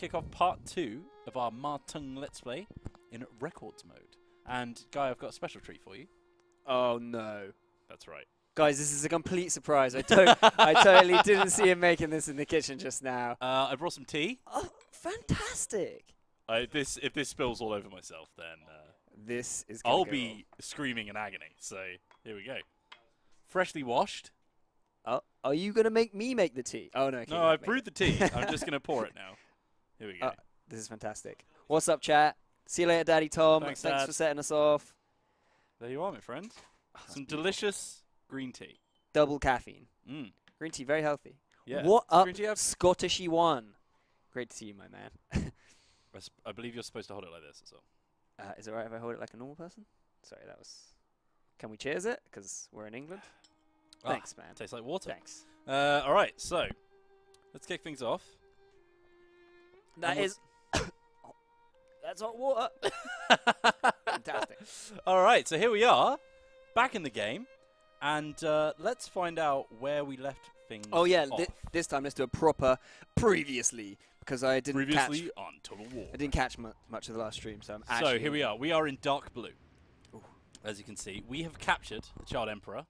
kick off part 2 of our Ma Teng Let's Play in records mode. And, Guy, I've got a special treat for you. Oh, no. That's right. Guys, this is a complete surprise. I totally didn't see him making this in the kitchen just now. I brought some tea. Oh, fantastic. If this spills all over myself, then This is I'll gonna be go screaming in agony. So, here we go. Freshly washed. Oh, are you going to make me make the tea? Oh, no. No, I've brewed the tea. I'm just going to pour it now. Here we go. This is fantastic. What's up, chat? See you later, Daddy Tom. Thanks, Thanks Dad. for setting us off. There you are, my friend. Some beautiful. delicious green tea. Double caffeine. Mm. Green tea, very healthy. Yeah. What Does up, green tea have- Scottishy one? Great to see you, my man. I believe you're supposed to hold it like this as well. Is it right if I hold it like a normal person? Sorry, that was... Can we cheers it? Because we're in England. Thanks, man. Tastes like water. Thanks. All right, so let's kick things off. That is... That's hot water. Fantastic. All right, so here we are, back in the game, and let's find out where we left things. Oh yeah, off. this time let's do a proper previously because I didn't Previously catch. on Total War. I didn't catch much of the last stream, so I'm So actually. here we are. We are in dark blue. Ooh. As you can see, we have captured the Child Emperor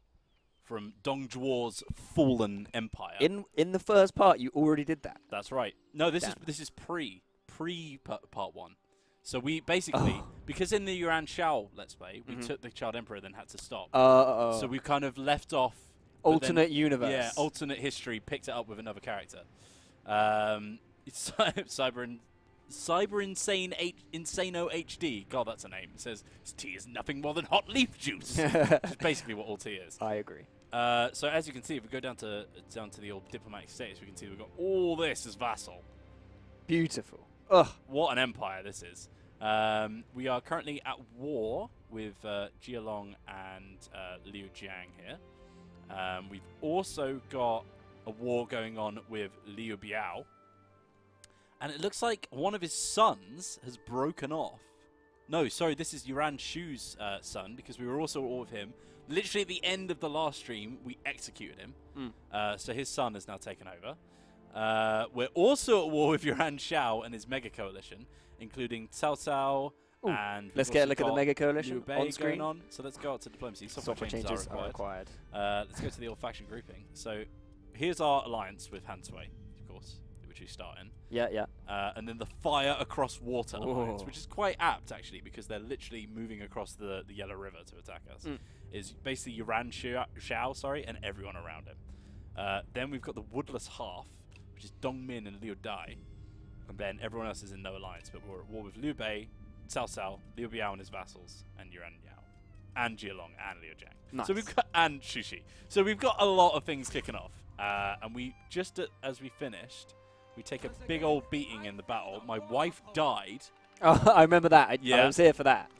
from Dongzhuo's fallen empire. In the first part, you already did that. That's right. No, this Damn. is pre part 1. So we basically, because in the Yuan Shao Let's Play, we took the Child Emperor, then had to stop. So we've kind of left off. Alternate universe. Yeah, alternate history. Picked it up with another character. It's Cyber Insane Insano HD. God, that's a name. It says his tea is nothing more than hot leaf juice. Which is basically what all tea is. I agree. So as you can see, if we go down to the old diplomatic status, we can see we've got all this as vassal. Beautiful. Ugh. What an empire this is. We are currently at war with Jialong and Liu Jiang here. We've also got a war going on with Liu Biao. And it looks like one of his sons has broken off. No, sorry, this is Yuan Shu's son, because we were also at war with him. Literally at the end of the last stream, we executed him. So his son has now taken over. We're also at war with Yuan Shao and his mega coalition, including Cao Cao, and let's get a look at the mega coalition Liu Bei on screen. going on. So let's go out to diplomacy. Software changes are required. Let's go to the old faction grouping. So here's our alliance with Han Sui, of course, which we start in. Yeah, yeah. And then the Fire Across Water alliance, Ooh. which is quite apt actually, because they're literally moving across the Yellow River to attack us. Is basically Yuan Shao, and everyone around him. Then we've got the Woodless Half, which is Dongmin and Liu Dai. And then everyone else is in no alliance, but we're at war with Liu Bei, Cao Cao, Liu Biao and his vassals, and Yuan Yao, and Jialong, and Liu Jiang. Nice. So we've got, and Shushi. So we've got a lot of things kicking off. And we, just as we finished, we take a big old beating in the battle. My wife died. Oh, I remember that. I was here for that.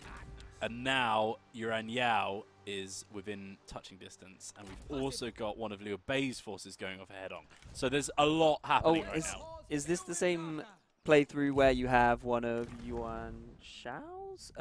And now Yuan Yao is within touching distance, and we've also got one of Liu Bei's forces going off head on. So there's a lot happening right now. Is this the same playthrough where you have one of Yuan Shao's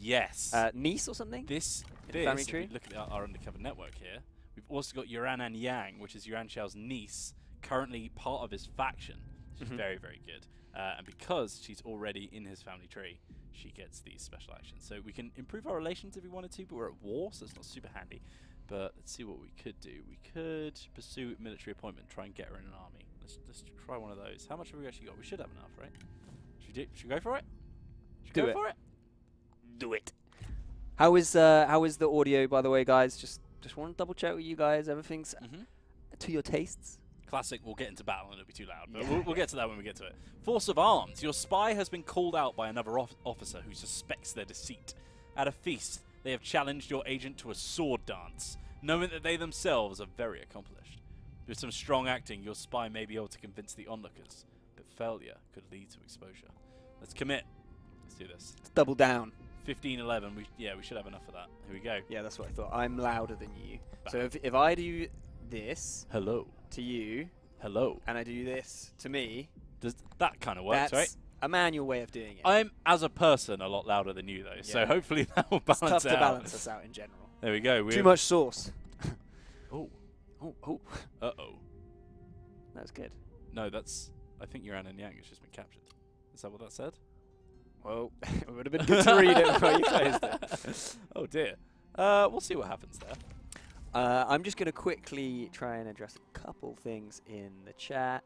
Yes. niece or something? This family if tree? we look at our undercover network here, we've also got Yuan and Yang, which is Yuan Shao's niece, currently part of his faction. She's very, very good. And because she's already in his family tree, she gets these special actions. So we can improve our relations if we wanted to, but we're at war, so it's not super handy. But let's see what we could do. We could pursue military appointment, try and get her in an army. Let's try one of those. How much have we actually got? We should have enough, right? Should we go for it? Should we go for it? Do it. How is the audio, by the way, guys? Just want to double check with you guys. Everything's to your tastes. Classic, we'll get into battle and it'll be too loud, but we'll get to that when we get to it. Force of Arms. Your spy has been called out by another officer who suspects their deceit. At a feast, they have challenged your agent to a sword dance, knowing that they themselves are very accomplished. With some strong acting, your spy may be able to convince the onlookers, but failure could lead to exposure. Let's commit. Let's do this. Let's double down. 15-11. We should have enough of that. Here we go. Yeah, that's what I thought. I'm louder than you. Bam. So if I do this Hello. to you, Hello. and I do this to me, Does that kind of work, that's right? a manual way of doing it. I'm, as a person, a lot louder than you, though, so hopefully that will balance It's tough out. to balance us out in general. There we go. Too much sauce. Oh. Oh. Uh-oh. That's good. No, that's... I think Yuan and Yang has just been captured. Is that what that said? Well, it would have been good to read it before you closed it. Oh dear. We'll see what happens there. I'm just going to quickly try and address a couple things in the chat.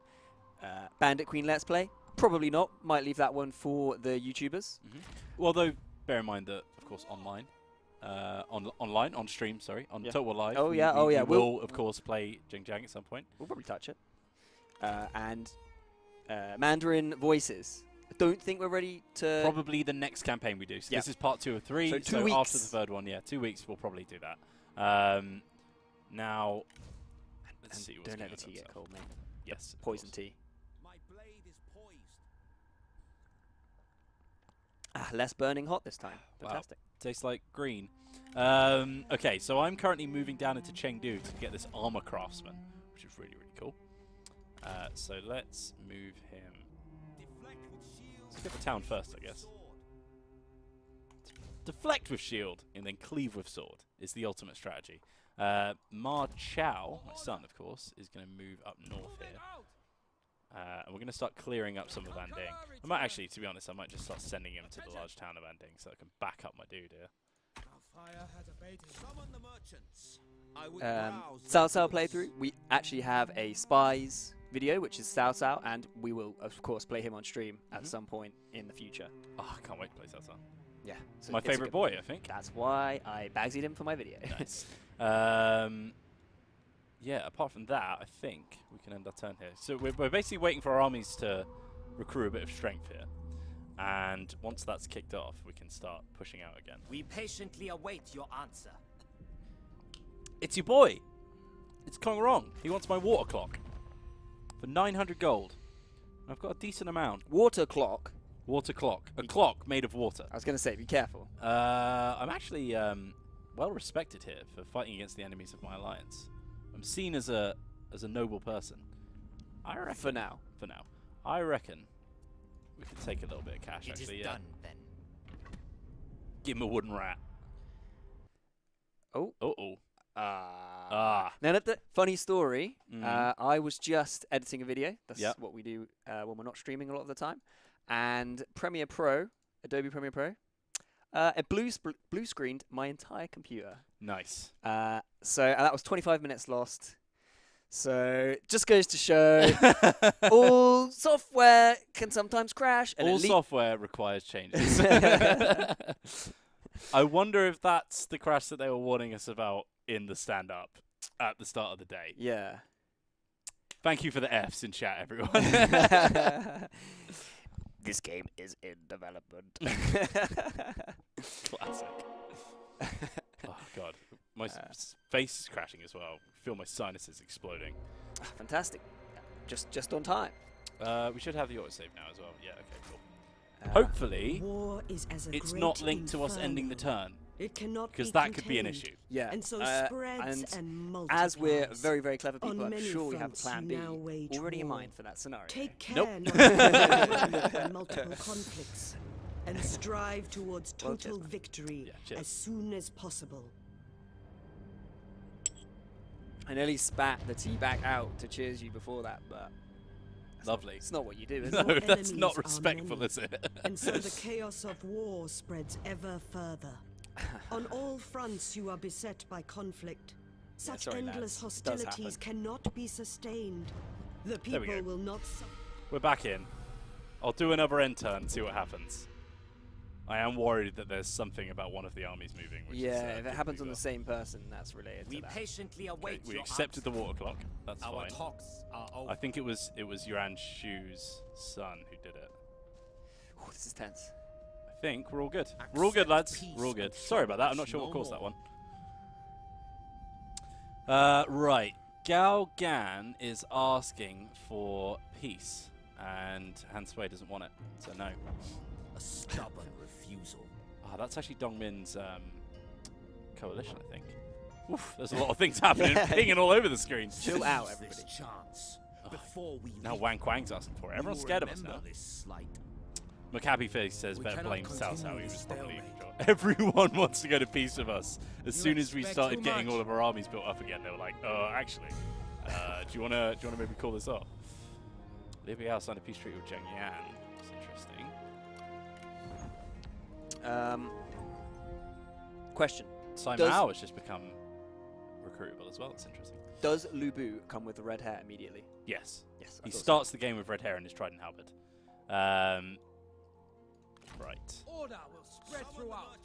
Bandit Queen Let's Play? Probably not. Might leave that one for the YouTubers. Well, though, bear in mind that, of course, online, on stream, sorry, on Total Live. Oh, yeah, we will, of course, play Jing Jang at some point. We'll probably touch it. And Mandarin Voices. I don't think we're ready to... Probably the next campaign we do. So this is part 2 of 3. So 2 weeks. After the third one, 2 weeks, we'll probably do that. Now, let's see what's don't going let the tea get cold, mate. Yes. Poison tea. My blade is poised. Less burning hot this time. Wow. Fantastic. Tastes like green. Okay, so I'm currently moving down into Chengdu to get this armor craftsman, which is really, really cool. So let's move him. Let's get the town first, I guess. Deflect with shield and then cleave with sword is the ultimate strategy. Ma Chao, my son, of course, is going to move up north here. And we're going to start clearing up some of Anding. I might actually, to be honest, I might just start sending him to the large town of Anding so I can back up my dude here. Cao Cao playthrough. We actually have a Spies video, which is Cao Cao, and we will, of course, play him on stream at some point in the future. Oh, I can't wait to play Cao Cao. Yeah. So My favourite boy, I think. That's why I bagsied him for my video. Nice. Yeah, apart from that, I think we can end our turn here. So we're basically waiting for our armies to recruit a bit of strength here. And once that's kicked off, we can start pushing out again. We patiently await your answer. It's your boy. It's Kong Rong. He wants my water clock for 900 gold. I've got a decent amount. Water clock. Water clock. A clock made of water. I was going to say, be careful. I'm actually well respected here for fighting against the enemies of my alliance. I'm seen as a noble person. I reckon. For now. For now. I reckon we could take a little bit of cash, actually. It is done, then. Give him a wooden rat. Oh. Uh-oh. Now, the funny story, I was just editing a video. That's what we do when we're not streaming a lot of the time. And Premiere Pro, Adobe Premiere Pro, it blue screened my entire computer. Nice. So that was 25 minutes lost. So just goes to show all software can sometimes crash. And all software requires changes. I wonder if that's the crash that they were warning us about in the stand-up at the start of the day. Yeah. Thank you for the Fs in chat, everyone. This game is in development. Classic. Oh, God. My face is crashing as well. I feel my sinuses exploding. Fantastic. Just on time. We should have the autosave now as well. Yeah, okay, cool. Hopefully, war is as a it's great not linked to us ending the inferno. turn. It cannot Because be that could be an contained, issue. Yeah. And so spreads and multiplies. as we're very, very clever people, On I'm many sure we have a fronts plan you B now wage already in war. mind for that scenario. Take care Nope. not to be overwhelmed by multiple conflicts and strive towards Well, total cheers, man. victory Yeah, cheers. as soon as possible. I nearly spat the tea back out to cheers you before that, but Lovely. it's not what you do, is No, it? that's enemies not are respectful, many. is it? And so the chaos of war spreads ever further. On all fronts you are beset by conflict. Such sorry, endless lads. It does hostilities happen. cannot be sustained. The we go. people will not suffer. We're back in. I'll do another end turn and see what happens. I am worried that there's something about one of the armies moving. Which Yeah, is, if it giving happens me on the same person, that's related We to that. patiently await We your accepted the answer. water clock. That's Our fine. talks are over. I think it was Yuan Shu's son who did it. Ooh, this is tense. I think we're all good. We're all good, lads. Accept We're all peace good. and Sorry about that. I'm not much sure what no caused that more. one. Right. Gao Gan is asking for peace, and Han Sui doesn't want it, so no. A stubborn refusal. Ah, that's actually Dongmin's coalition, I think. Oof, there's a lot of things happening, pinging all over the screen. Chill out, Seize everybody. this chance before we Now leave. Wang Quang's asking for it. Everyone's You scared of us remember now. this slight. McHappy Face says We better cannot blame Cao continue Cao. He this was probably stalemate. everyone wants to go to peace with us. As You soon as we expect started too getting much. all of our armies built up again, they were like, actually, do you wanna maybe call this off? Liu Biao signed a peace treaty with Zheng Yan. That's interesting. Question. Simao has just become recruitable as well. That's interesting. Does Lu Bu come with the red hair immediately? Yes. Yes. He starts the game with red hair and his trident halberd. Right. Order will spread throughout.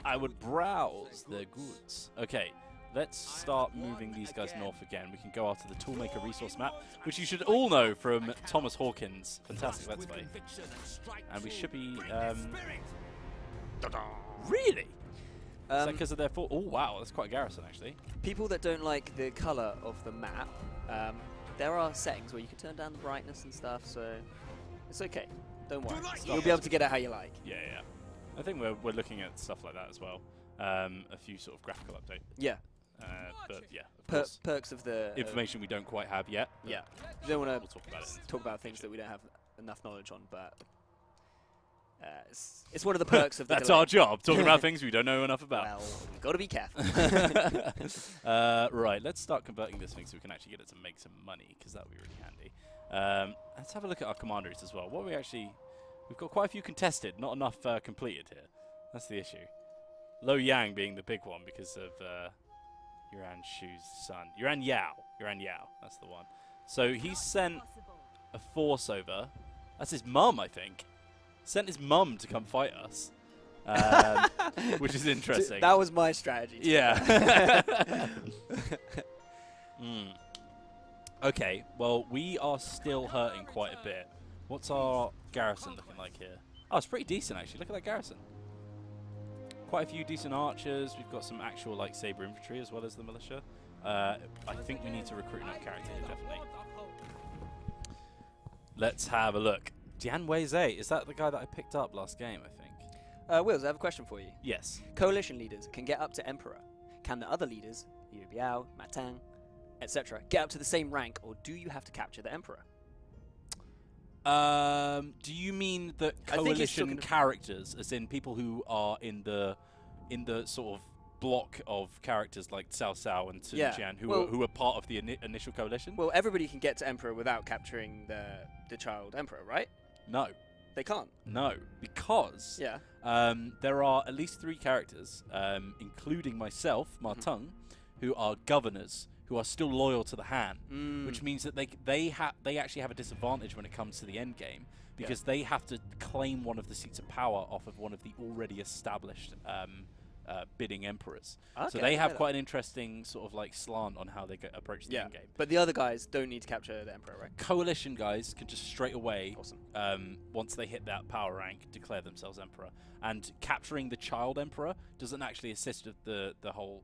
I would browse their goods. Okay, let's start moving these guys north again. We can go after the Toolmaker resource map, which you should all know from Thomas Hawkins' fantastic Let's Play. And we should be... Really? Is that because of their fort? Oh, wow, that's quite a garrison, actually. People that don't like the colour of the map, there are settings where you can turn down the brightness and stuff, so it's okay. Don't worry. You'll be able to get it how you like. Yeah, yeah. I think we're looking at stuff like that as well. A few sort of graphical update. Yeah. But yeah, of course. Perks of the... information we don't quite have yet. Yeah. We don't want to we'll talk about things that we don't have enough knowledge on, but it's one of the perks of the That's delay. our job, talking about things we don't know enough about. Well, we've got to be careful. Right, let's start converting this thing so we can actually get it to make some money, because that would be really handy. Let's have a look at our commanderies as well. What are we actually... We've got quite a few contested, not enough completed here. That's the issue. Lo Yang being the big one because of Yuan Shu's son. Yuan Yao, that's the one. So he sent a force over. That's his mum, I think. Sent his mum to come fight us. Which is interesting. That was my strategy. Yeah. Okay, well, we are still hurting quite a bit. What's our garrison looking like here? Oh, it's pretty decent, actually. Look at that garrison. Quite a few decent archers. We've got some actual, like, saber infantry as well as the militia. I think we need to recruit another character here, definitely. Let's have a look. Jian Weizhe, is that the guy that I picked up last game, I think? Wills, I have a question for you. Yes. Coalition leaders can get up to Emperor. Can the other leaders, Liu Biao, Ma Teng, etc., get up to the same rank, or do you have to capture the Emperor? Do you mean that coalition characters, as in people who are in the sort of block of characters like Cao Cao and Sun Jian, who are part of the initial coalition? Well, everybody can get to Emperor without capturing the child Emperor, right? No. They can't? No, because there are at least 3 characters, including myself, Ma Teng, who are governors, who are still loyal to the Han, which means that they actually have a disadvantage when it comes to the end game, because they have to claim one of the seats of power off of one of the already established bidding emperors. Okay, so they have quite an interesting sort of like slant on how they approach the end game. But the other guys don't need to capture the Emperor, right? Coalition guys can just straight away, once they hit that power rank, declare themselves Emperor. And capturing the child Emperor doesn't actually assist with the whole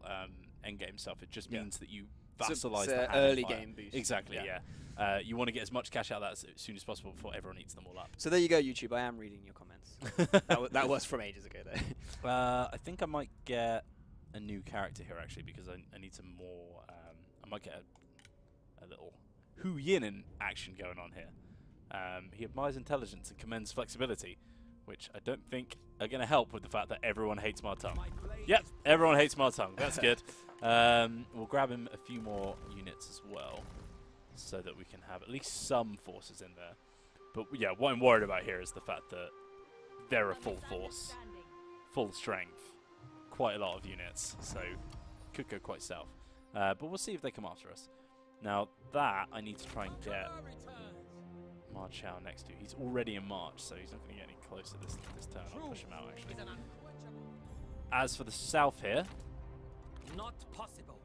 end game stuff. It just means that you vassalize the Han early Empire. game boost. Exactly, yeah. You want to get as much cash out of that as soon as possible before everyone eats them all up. So there you go, YouTube. I am reading your comments. that was from ages ago, though. I think I might get a new character here, actually, because I need some more... I might get a little Hu Yin action going on here. He admires intelligence and commends flexibility, which I don't think are going to help with the fact that everyone hates Ma Teng. Yep, everyone hates Ma Teng. That's good. We'll grab him a few more units as well, so that we can have at least some forces in there. But yeah, what I'm worried about here is the fact that they're a full force, full strength, quite a lot of units, so could go quite south. But we'll see if they come after us. Now that I need to try and get Ma Chao next to. He's already in March, so he's not going to get any closer this turn. I'll push him out, actually. As for the south here, Not possible.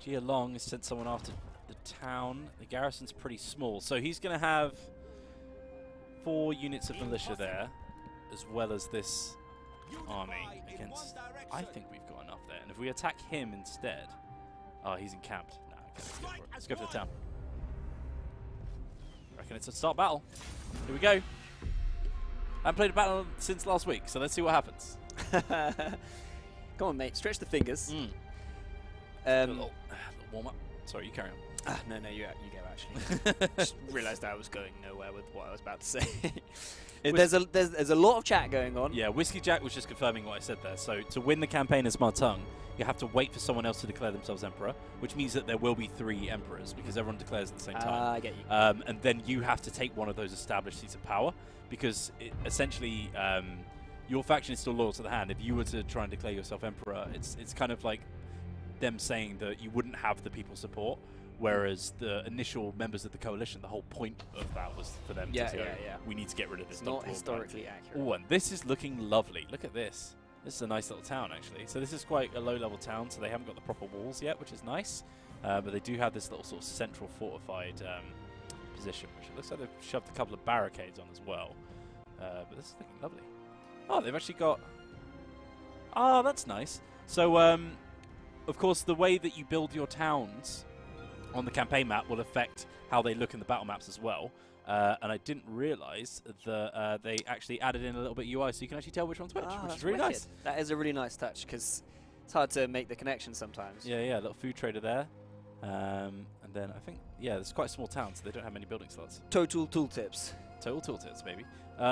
Jia Long has sent someone after the town. The garrison's pretty small, so he's going to have 4 units of militia there, as well as this army against... I think we've got enough there. And if we attack him instead... Oh, he's encamped. Nah, okay, let's go for the town. I reckon it's a start battle. Here we go. I haven't played a battle since last week, so let's see what happens. Come on, mate. Stretch the fingers. A little warm-up. Sorry, you carry on. No, you go, actually. Just realised I was going nowhere with what I was about to say. There's a lot of chat going on. Yeah, Whiskey Jack was just confirming what I said there. So to win the campaign as Ma Teng, you have to wait for someone else to declare themselves emperor, which means that there will be 3 emperors because everyone declares at the same time. I get you. And then you have to take one of those established seats of power because essentially your faction is still loyal to the hand. If you were to try and declare yourself emperor, it's kind of like them saying that you wouldn't have the people's support, whereas the initial members of the coalition, the whole point of that was for them to say, we need to get rid of this. It's not historically accurate. Oh, and this is looking lovely. Look at this. This is a nice little town, actually. So this is quite a low-level town, so they haven't got the proper walls yet, which is nice. But they do have this little sort of central fortified position, which it looks like they've shoved a couple of barricades on as well. But this is looking lovely. Oh, they've actually got... Oh, that's nice. So, of course, the way that you build your towns on the campaign map will affect how they look in the battle maps as well. And I didn't realise that they actually added in a little bit UI so you can actually tell which one's which, which is really nice. That is a really nice touch because it's hard to make the connection sometimes. Yeah, a little food trader there. And then I think, it's quite a small town, so they don't have many building slots. Total tooltips. Total tooltips, maybe.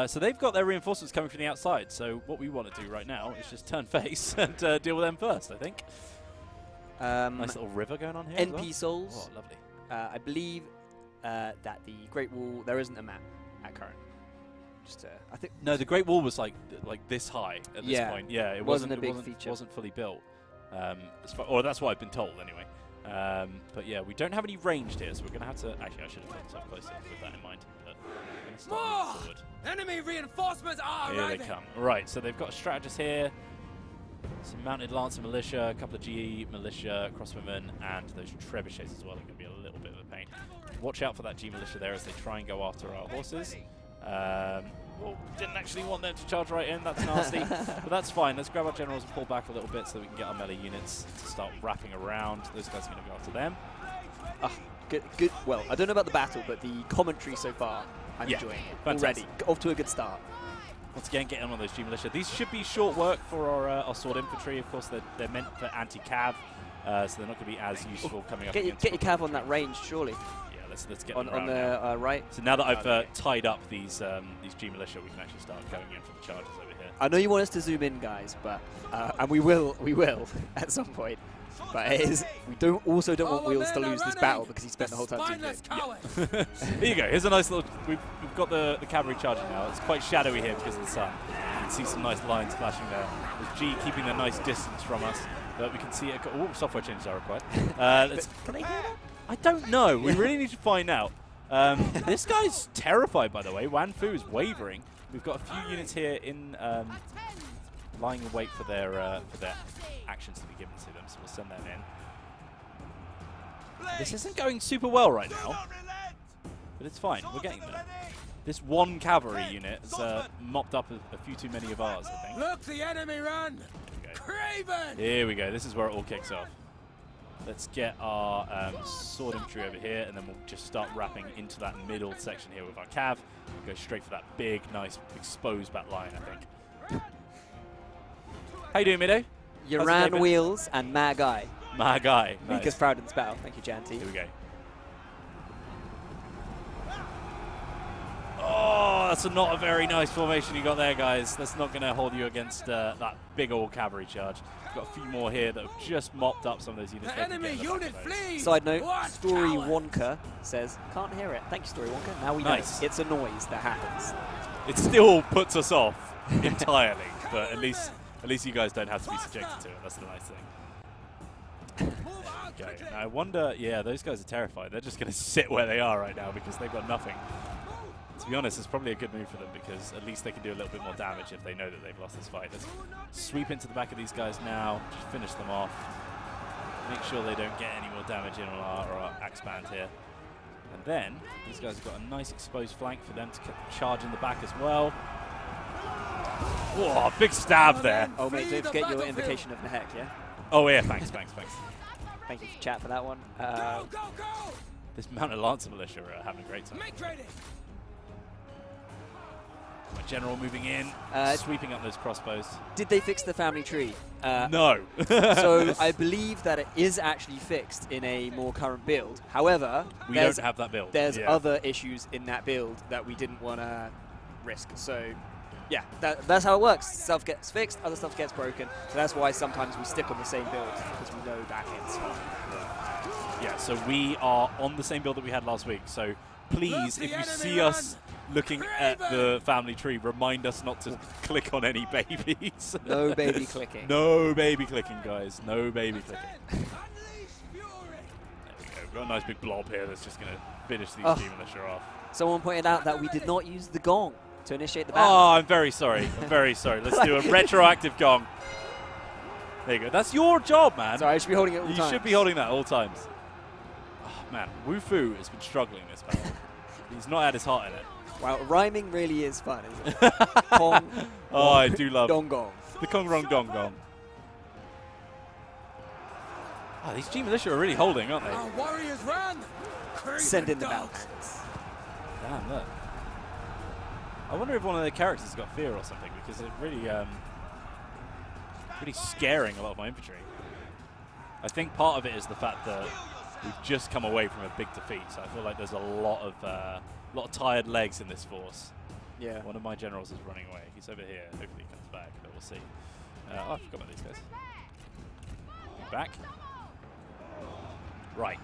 So they've got their reinforcements coming from the outside, so what we want to do right now is just turn face and deal with them first, I think. Nice little river going on here. NP souls. Oh, lovely. I believe that the Great Wall, there isn't a map at current. Just, I think. No, the Great Wall was like this high at this point. Yeah, it wasn't a big feature. Wasn't fully built. Or that's what I've been told anyway. But yeah, we don't have any ranged here, so we're going to have to... Actually, I should have put this up closer with that in mind. But I'm going to start moving forward. Enemy reinforcements are Here arriving. they come. Right, so they've got a strategist here, some mounted Lancer militia, a couple of GE militia, crossbowmen, and those trebuchets as well are going to be a little bit of a pain. Watch out for that G militia there as they try and go after our horses. Well, didn't actually want them to charge right in. That's nasty. But that's fine. Let's grab our generals and pull back a little bit so we can get our melee units to start wrapping around. Those guys are going to go after them. Good. Well, I don't know about the battle, but the commentary so far, I'm enjoying it. Fantastic. Already. Off to a good start. Once again, getting on those G militia. These should be short work for our sword infantry. Of course, they're meant for anti-cav, so they're not going to be as useful coming up against... Get your cav on that range, surely. Let's get on them the right. So now that I've tied up these G militia, we can actually start going in for the charges over here. I know you want us to zoom in, guys, but and we will at some point. But it is, we don't want Wheels to lose this battle because he spent the whole time zooming in. Yeah. Here you go. Here's a nice little. We've got the cavalry charging now. It's quite shadowy here because of the sun. You can see some nice lines flashing there. With G keeping a nice distance from us, but we can see it. Oh, software changes are required. Can they hear that? I don't know. We really need to find out. This guy's terrified, by the way. Wan Fu is wavering. We've got a few units here in lying in wait for their actions to be given to them, so we'll send them in. This isn't going super well right now, but it's fine. We're getting there. This one cavalry unit has mopped up a few too many of ours, I think. Look, the enemy run! Craven! Here we go. This is where it all kicks off. Let's get our sword infantry over here, and then we'll just start wrapping into that middle section here with our cav. Go straight for that big, nice, exposed back line, I think. How you doing, Mido? You ran Wheels and my guy. My guy. Nice. Because Proudden's battle. Thank you, Janty. Here we go. Oh, that's not a very nice formation you got there, guys. That's not going to hold you against that big old cavalry charge. We've got a few more here that have just mopped up some of those units. The enemy unit flees! Side note, Story Wonka says, can't hear it. Thank you, Story Wonka. Now we know it's a noise that happens. It still puts us off entirely, but at least you guys don't have to be subjected to it. That's the nice thing. There we go. And I wonder, those guys are terrified. They're just going to sit where they are right now because they've got nothing. To be honest, it's probably a good move for them because at least they can do a little bit more damage if they know that they've lost this fight. Let's sweep into the back of these guys now, just finish them off. Make sure they don't get any more damage in on our axe band here. And then, these guys have got a nice exposed flank for them to charge in the back as well. Whoa, big stab there. Oh mate, don't forget your invocation of Nahek, yeah? Oh yeah, thanks. Thank you for chat for that one. Go! This mounted Lancer militia are having a great time. My general moving in, sweeping up those crossbows. Did they fix the family tree? No. So I believe that it is actually fixed in a more current build. However, we don't have that build. There's other issues in that build that we didn't want to risk. So yeah, that's how it works. Stuff gets fixed, other stuff gets broken. So that's why sometimes we stick on the same build because we know that it's fine. Yeah, so we are on the same build that we had last week. So please, if you see us looking at the family tree, remind us not to click on any babies. No baby clicking. No baby clicking, guys. No baby clicking. There we go. We've got a nice big blob here that's just going to finish these Demon Militia off. Someone pointed out that we did not use the gong to initiate the battle. Oh, I'm very sorry. I'm very sorry. Let's do a retroactive gong. There you go. That's your job, man. Sorry, I should be holding it all the time. You should be holding that all times. Oh, man. Wu Fu has been struggling this battle. He's not had his heart in it. Wow, rhyming really is fun, isn't it? Kong. Oh, I do love Dong gong. the Kong Rong Dong Gong. Oh, these G Militia are really holding, aren't they? Our warriors run. Send in the dogs. Balkans. Damn, look. I wonder if one of their characters has got fear or something, because it really, really scaring a lot of my infantry. I think part of it is the fact that we've just come away from a big defeat, so I feel like there's a lot of tired legs in this force. Yeah. One of my generals is running away. He's over here. Hopefully he comes back, but we'll see. Oh, I forgot about these guys. Back. Right.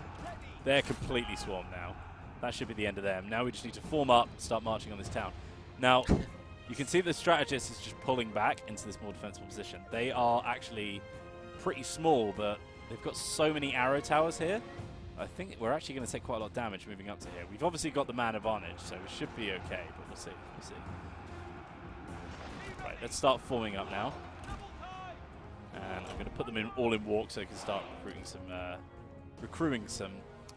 They're completely swarmed now. That should be the end of them. Now we just need to form up and start marching on this town. Now, you can see the strategist is just pulling back into this more defensible position. They are actually pretty small, but they've got so many arrow towers here. I think we're actually going to take quite a lot of damage moving up to here. We've obviously got the man advantage, so we should be okay, but we'll see. We'll see. Right, let's start forming up now. And I'm going to put them in all in walk so I can start recruiting some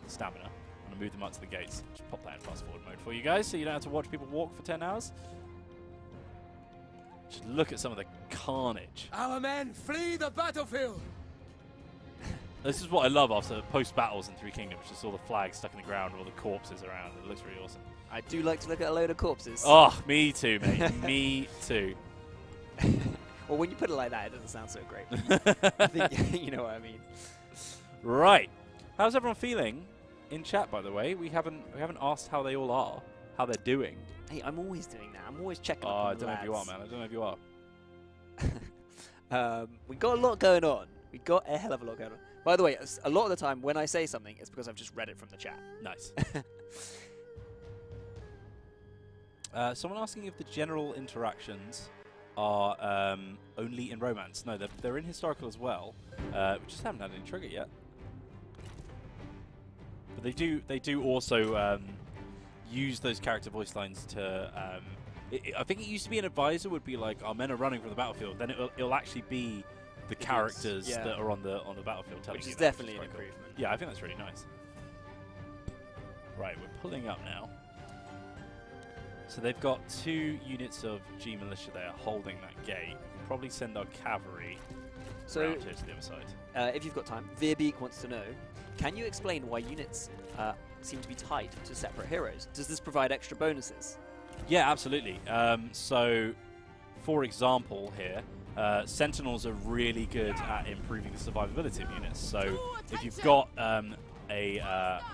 stamina. I'm going to move them up to the gates. Just pop that in fast forward mode for you guys so you don't have to watch people walk for 10 hours. Just look at some of the carnage. Our men flee the battlefield. This is what I love after post-battles in Three Kingdoms, just all the flags stuck in the ground, all the corpses around. It looks really awesome. I do like to look at a load of corpses. Oh, me too, mate. Me too. Well, when you put it like that, it doesn't sound so great. I think you know what I mean. Right. How's everyone feeling in chat, by the way? We haven't asked how they all are, how they're doing. Hey, I'm always doing that. I'm always checking Oh, up on I the don't know if you are, lads. man. I don't know if you are. We got a lot going on. We got a hell of a lot going on. By the way, a lot of the time when I say something, it's because I've just read it from the chat. Nice. Someone asking if the general interactions are only in romance. No, they're in historical as well. We just haven't had any trigger yet. But they do also use those character voice lines to. I think it used to be an advisor would be like, our men are running from the battlefield. Then it'll actually be the characters that are on the battlefield telling you. Which is that, definitely an quite cool. improvement. Yeah, I think that's really nice. Right, we're pulling up now. So they've got 2 units of G militia there holding that gate. We'll probably send our cavalry around here to the other side. If you've got time, Veerbeek wants to know, can you explain why units seem to be tied to separate heroes? Does this provide extra bonuses? Yeah, absolutely. So, for example here, Sentinels are really good at improving the survivability of units. So if you've got a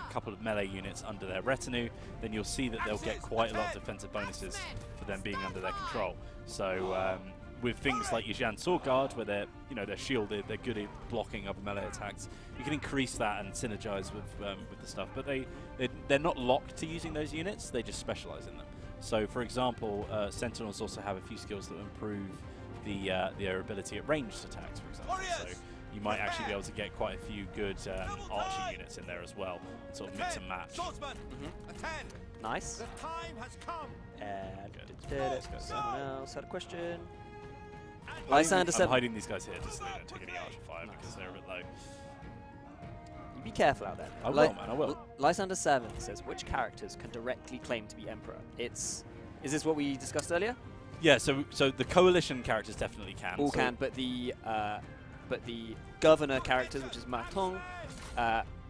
couple of melee units under their retinue, then you'll see that they'll get quite a lot of defensive bonuses for them being under their control. So with things like your Zhan Sword Guard, where they're shielded, they're good at blocking other melee attacks. You can increase that and synergize with the stuff. But they're not locked to using those units; they just specialize in them. So, for example, Sentinels also have a few skills that improve their ability at ranged attacks, for example. So you might actually be able to get quite a few good archer units in there as well, and sort of mix and match. Nice. The time has come. Someone else had a question. I'm Lysander7. hiding these guys here just so they don't take any archer fire because they're a bit low. Be careful out there. I will, man, I will. Lysander7 says, which characters can directly claim to be Emperor? Is this what we discussed earlier? Yeah, so the coalition characters definitely can. All can, but the governor characters, which is Ma Tong,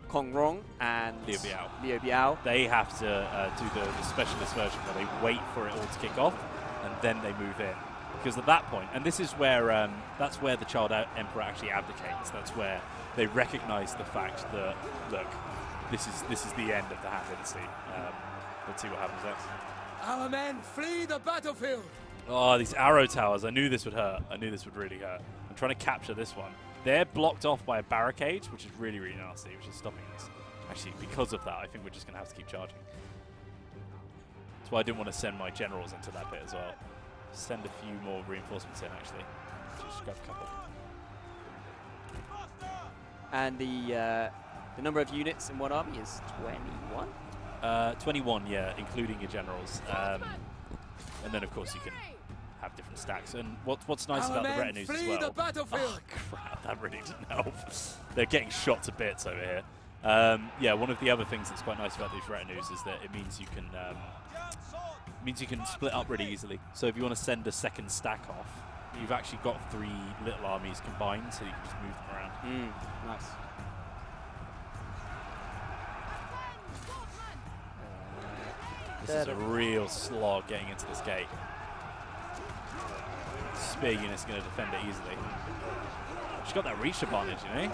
Kong Rong, and Liu Biao, they have to do the specialist version where they wait for it all to kick off and then they move in. Because at that point, and this is where that's where the child emperor actually abdicates. That's where they recognize the fact that, look, this is the end of the Han Dynasty. Let's see what happens next. Our men flee the battlefield. Oh, these arrow towers. I knew this would hurt. I knew this would really hurt. I'm trying to capture this one. They're blocked off by a barricade, which is really, really nasty, which is stopping us. Actually, because of that, I think we're just going to have to keep charging. That's why I didn't want to send my generals into that bit as well. Send a few more reinforcements in, actually. Just grab a couple. And the number of units in one army is 21? 21, yeah, including your generals. And then, of course, you can have different stacks. And what's nice Our about the men retinues as flee well... the battlefield. Oh, crap, that really didn't help. They're getting shot to bits over here. Yeah, one of the other things that's quite nice about these retinues is that it means you can split up really easily. So if you want to send a second stack off, you've actually got 3 little armies combined, so you can just move them around. Nice. This is a real slog getting into this gate. Spear unit's going to defend it easily. She's got that reach advantage, you know.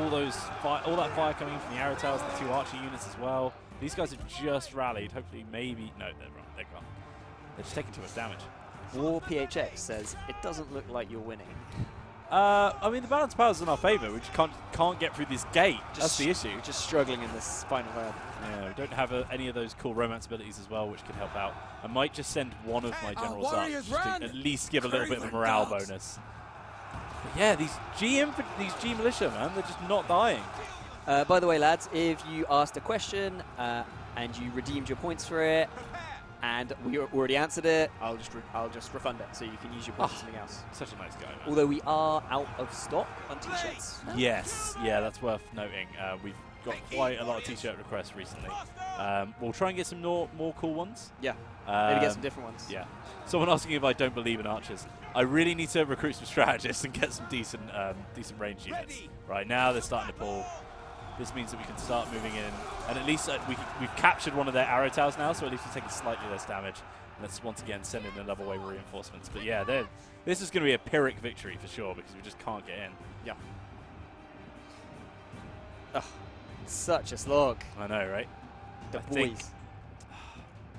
All that fire coming in from the arrow towers, the 2 archer units as well. These guys have just rallied. Hopefully, maybe no, they're gone. They're just taking too much damage. War PHX says it doesn't look like you're winning. I mean, the balance power's in our favour. We just can't get through this gate. That's the issue. Just struggling in this final round. Yeah, we don't have any of those cool romance abilities as well, which could help out. I might just send one of my generals up just to at least give a little bit of a morale bonus. But yeah, these G militia, man, they're just not dying. By the way, lads, if you asked a question and you redeemed your points for it, and we already answered it, I'll just refund it, so you can use your points for something else. Such a nice guy, man. Although we are out of stock on t-shirts. Yes, yeah, that's worth noting. We've got quite a lot of t-shirt requests recently. We'll try and get some more cool ones. Yeah, maybe get some different ones. Yeah. Someone asking if I don't believe in archers. I really need to recruit some strategists and get some decent range units. Right now they're starting to pull. This means that we can start moving in, and at least we've captured one of their arrow towers now, so at least we're taking slightly less damage. Let's once again send in another wave of reinforcements. But yeah, this is going to be a Pyrrhic victory for sure, because we just can't get in. Yeah. Oh, such a slog. I know, right? The boys.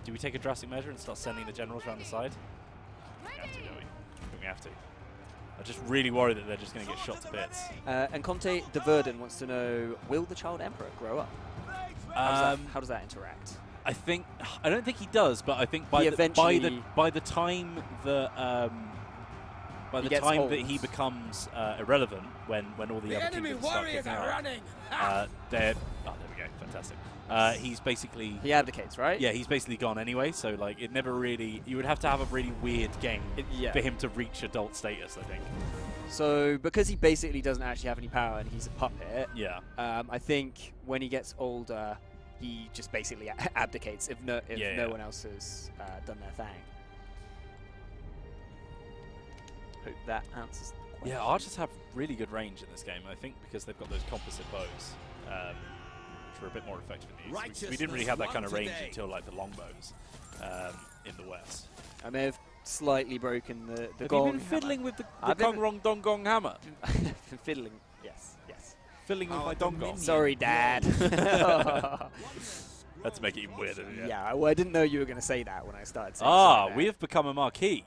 Do we take a drastic measure and start sending the generals around the side? We have to, don't we? I think we have to. I'm just really worried that they're just going to get shot to bits. And Conte de Verdun wants to know, will the child emperor grow up? How does that interact? I don't think he does, but I think by the time that that he becomes irrelevant, when all the other kingdoms start kicking out, there we go, fantastic. He's basically... He abdicates, right? Yeah, he's basically gone anyway, so like it never really... You would have to have a really weird game for him to reach adult status, I think. So, because he basically doesn't actually have any power and he's a puppet, yeah. I think when he gets older, he just basically abdicates if no one else has done their thing. Hope that answers the question. Yeah, archers have really good range in this game, I think, because they've got those composite bows. Which are a bit more effective in these. We didn't really have that kind of range until like the longbows in the west. I may have slightly broken the have gong you been fiddling with the Kong Rong Dong Gong hammer? Fiddling, yes. Fiddling with my dong gong. Sorry, Dad. Had to make it even weirder. Yeah, well, I didn't know you were going to say that when I started saying we have become a marquee.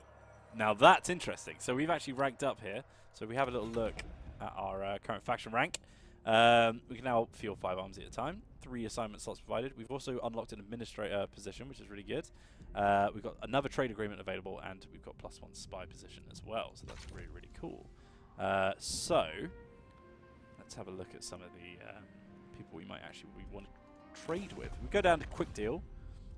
Now that's interesting. So we've actually ranked up here. So we have a little look at our current faction rank. We can now field 5 arms at a time. 3 assignment slots provided. We've also unlocked an administrator position, which is really good. We've got another trade agreement available, and we've got +1 spy position as well. So that's really, really cool. So let's have a look at some of the people we might actually want to trade with. We go down to quick deal.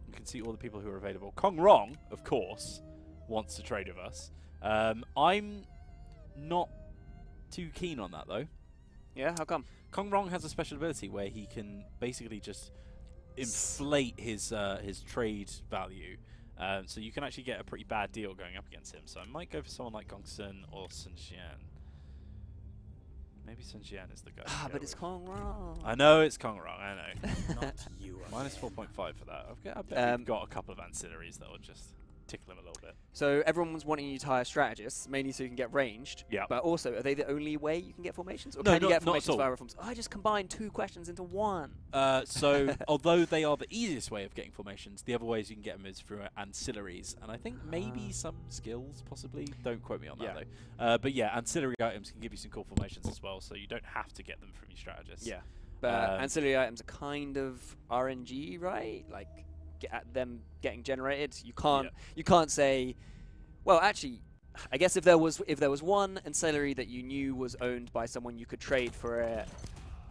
You can see all the people who are available. Kong Rong, of course, wants to trade with us. I'm not too keen on that though. Yeah, how come? Kong Rong has a special ability where he can basically just inflate his trade value. So you can actually get a pretty bad deal going up against him. So I might go for someone like Gongsun or Sun Xian. Maybe Sun Xian is the guy. But it's Kong Rong. I know it's Kong Rong, I know. Not you. -4.5 for that. I bet we've got a couple of ancillaries that will just tickle him a little bit. So everyone's wanting you to hire strategists, mainly so you can get ranged. Yeah. But also, are they the only way you can get formations? Or No, can you not- get not at formations all. via reforms? I just combined 2 questions into one. So although they are the easiest way of getting formations, the other ways you can get them is through ancillaries, and I think maybe some skills possibly. Don't quote me on that though. But yeah, ancillary items can give you some cool formations as well, so you don't have to get them from your strategists. Yeah. But ancillary items are kind of RNG, right? Like them getting generated. You can't say, well, actually, I guess if there was one ancillary that you knew was owned by someone, you could trade for it.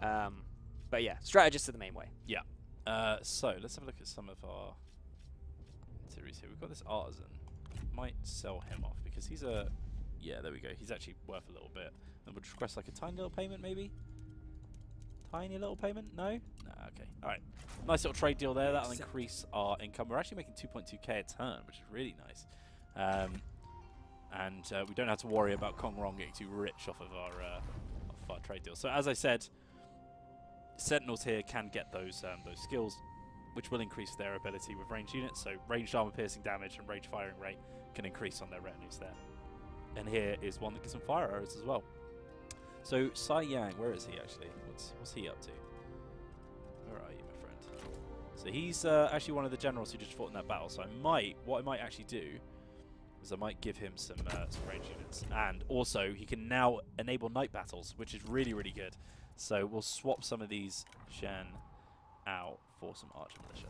But yeah, strategists are the main way. Yeah. So let's have a look at some of our series here. We've got this artisan. Might sell him off because he's a... Yeah, there we go. He's actually worth a little bit. And we'll request like a tiny little payment, maybe? Tiny little payment? No? No, okay. All right. Nice little trade deal there. That'll increase our income. We're actually making 2.2k a turn, which is really nice. And we don't have to worry about Kong Rong getting too rich off of our trade deal. So as I said, Sentinels here can get those skills, which will increase their ability with ranged units. So ranged armor piercing damage and ranged firing rate can increase on their retinues there. And here is one that gets some fire arrows as well. So Sai Yang, where is he actually? What's he up to? Where are you, my friend? So he's actually one of the generals who just fought in that battle. So what I might actually do is I might give him some ranged units, and also he can now enable night battles, which is really, really good. So we'll swap some of these Shen out for some Archer Militia.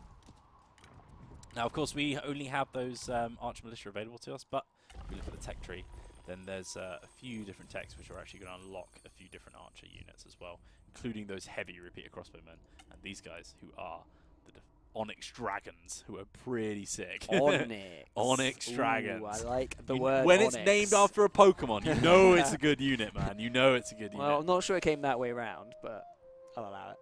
Now, of course, we only have those Archer Militia available to us, but if we look at the tech tree, then there's a few different techs which are actually going to unlock a few different Archer units as well, including those heavy repeater crossbowmen and these guys who are the Onyx Dragons, who are pretty sick. Onyx. Onyx Dragons. Ooh, I like the word when Onyx. it's named after a Pokemon, you know it's a good unit, man. You know it's a good unit. Well, I'm not sure it came that way around, but I'll allow it.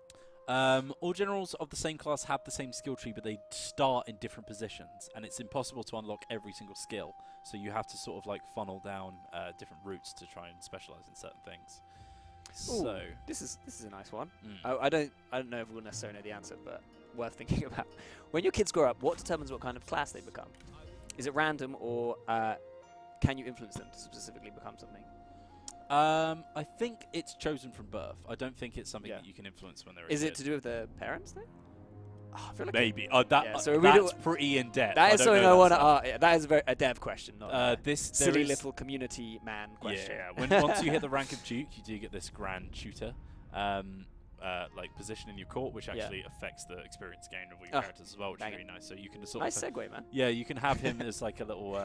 All generals of the same class have the same skill tree, but they start in different positions, and it's impossible to unlock every single skill. So you have to sort of like funnel down different routes to try and specialize in certain things. Ooh, So this is a nice one. I don't know if we'll necessarily know the answer, but worth thinking about. When your kids grow up, what determines what kind of class they become? Is it random, or can you influence them to specifically become something? I think it's chosen from birth. I don't think it's something that you can influence when they're a Is kid. it to do with the parents then? Oh, I feel like Maybe. so that's pretty in depth. That is something I want to. Yeah, that is a dev question, not a this silly little community man question. Yeah. Once you hit the rank of Duke, you do get this Grand Tutor, like position in your court, which actually affects the experience gain of all your characters as well, which is really nice. So you can just sort nice of segue, man. Yeah, you can have him as like a little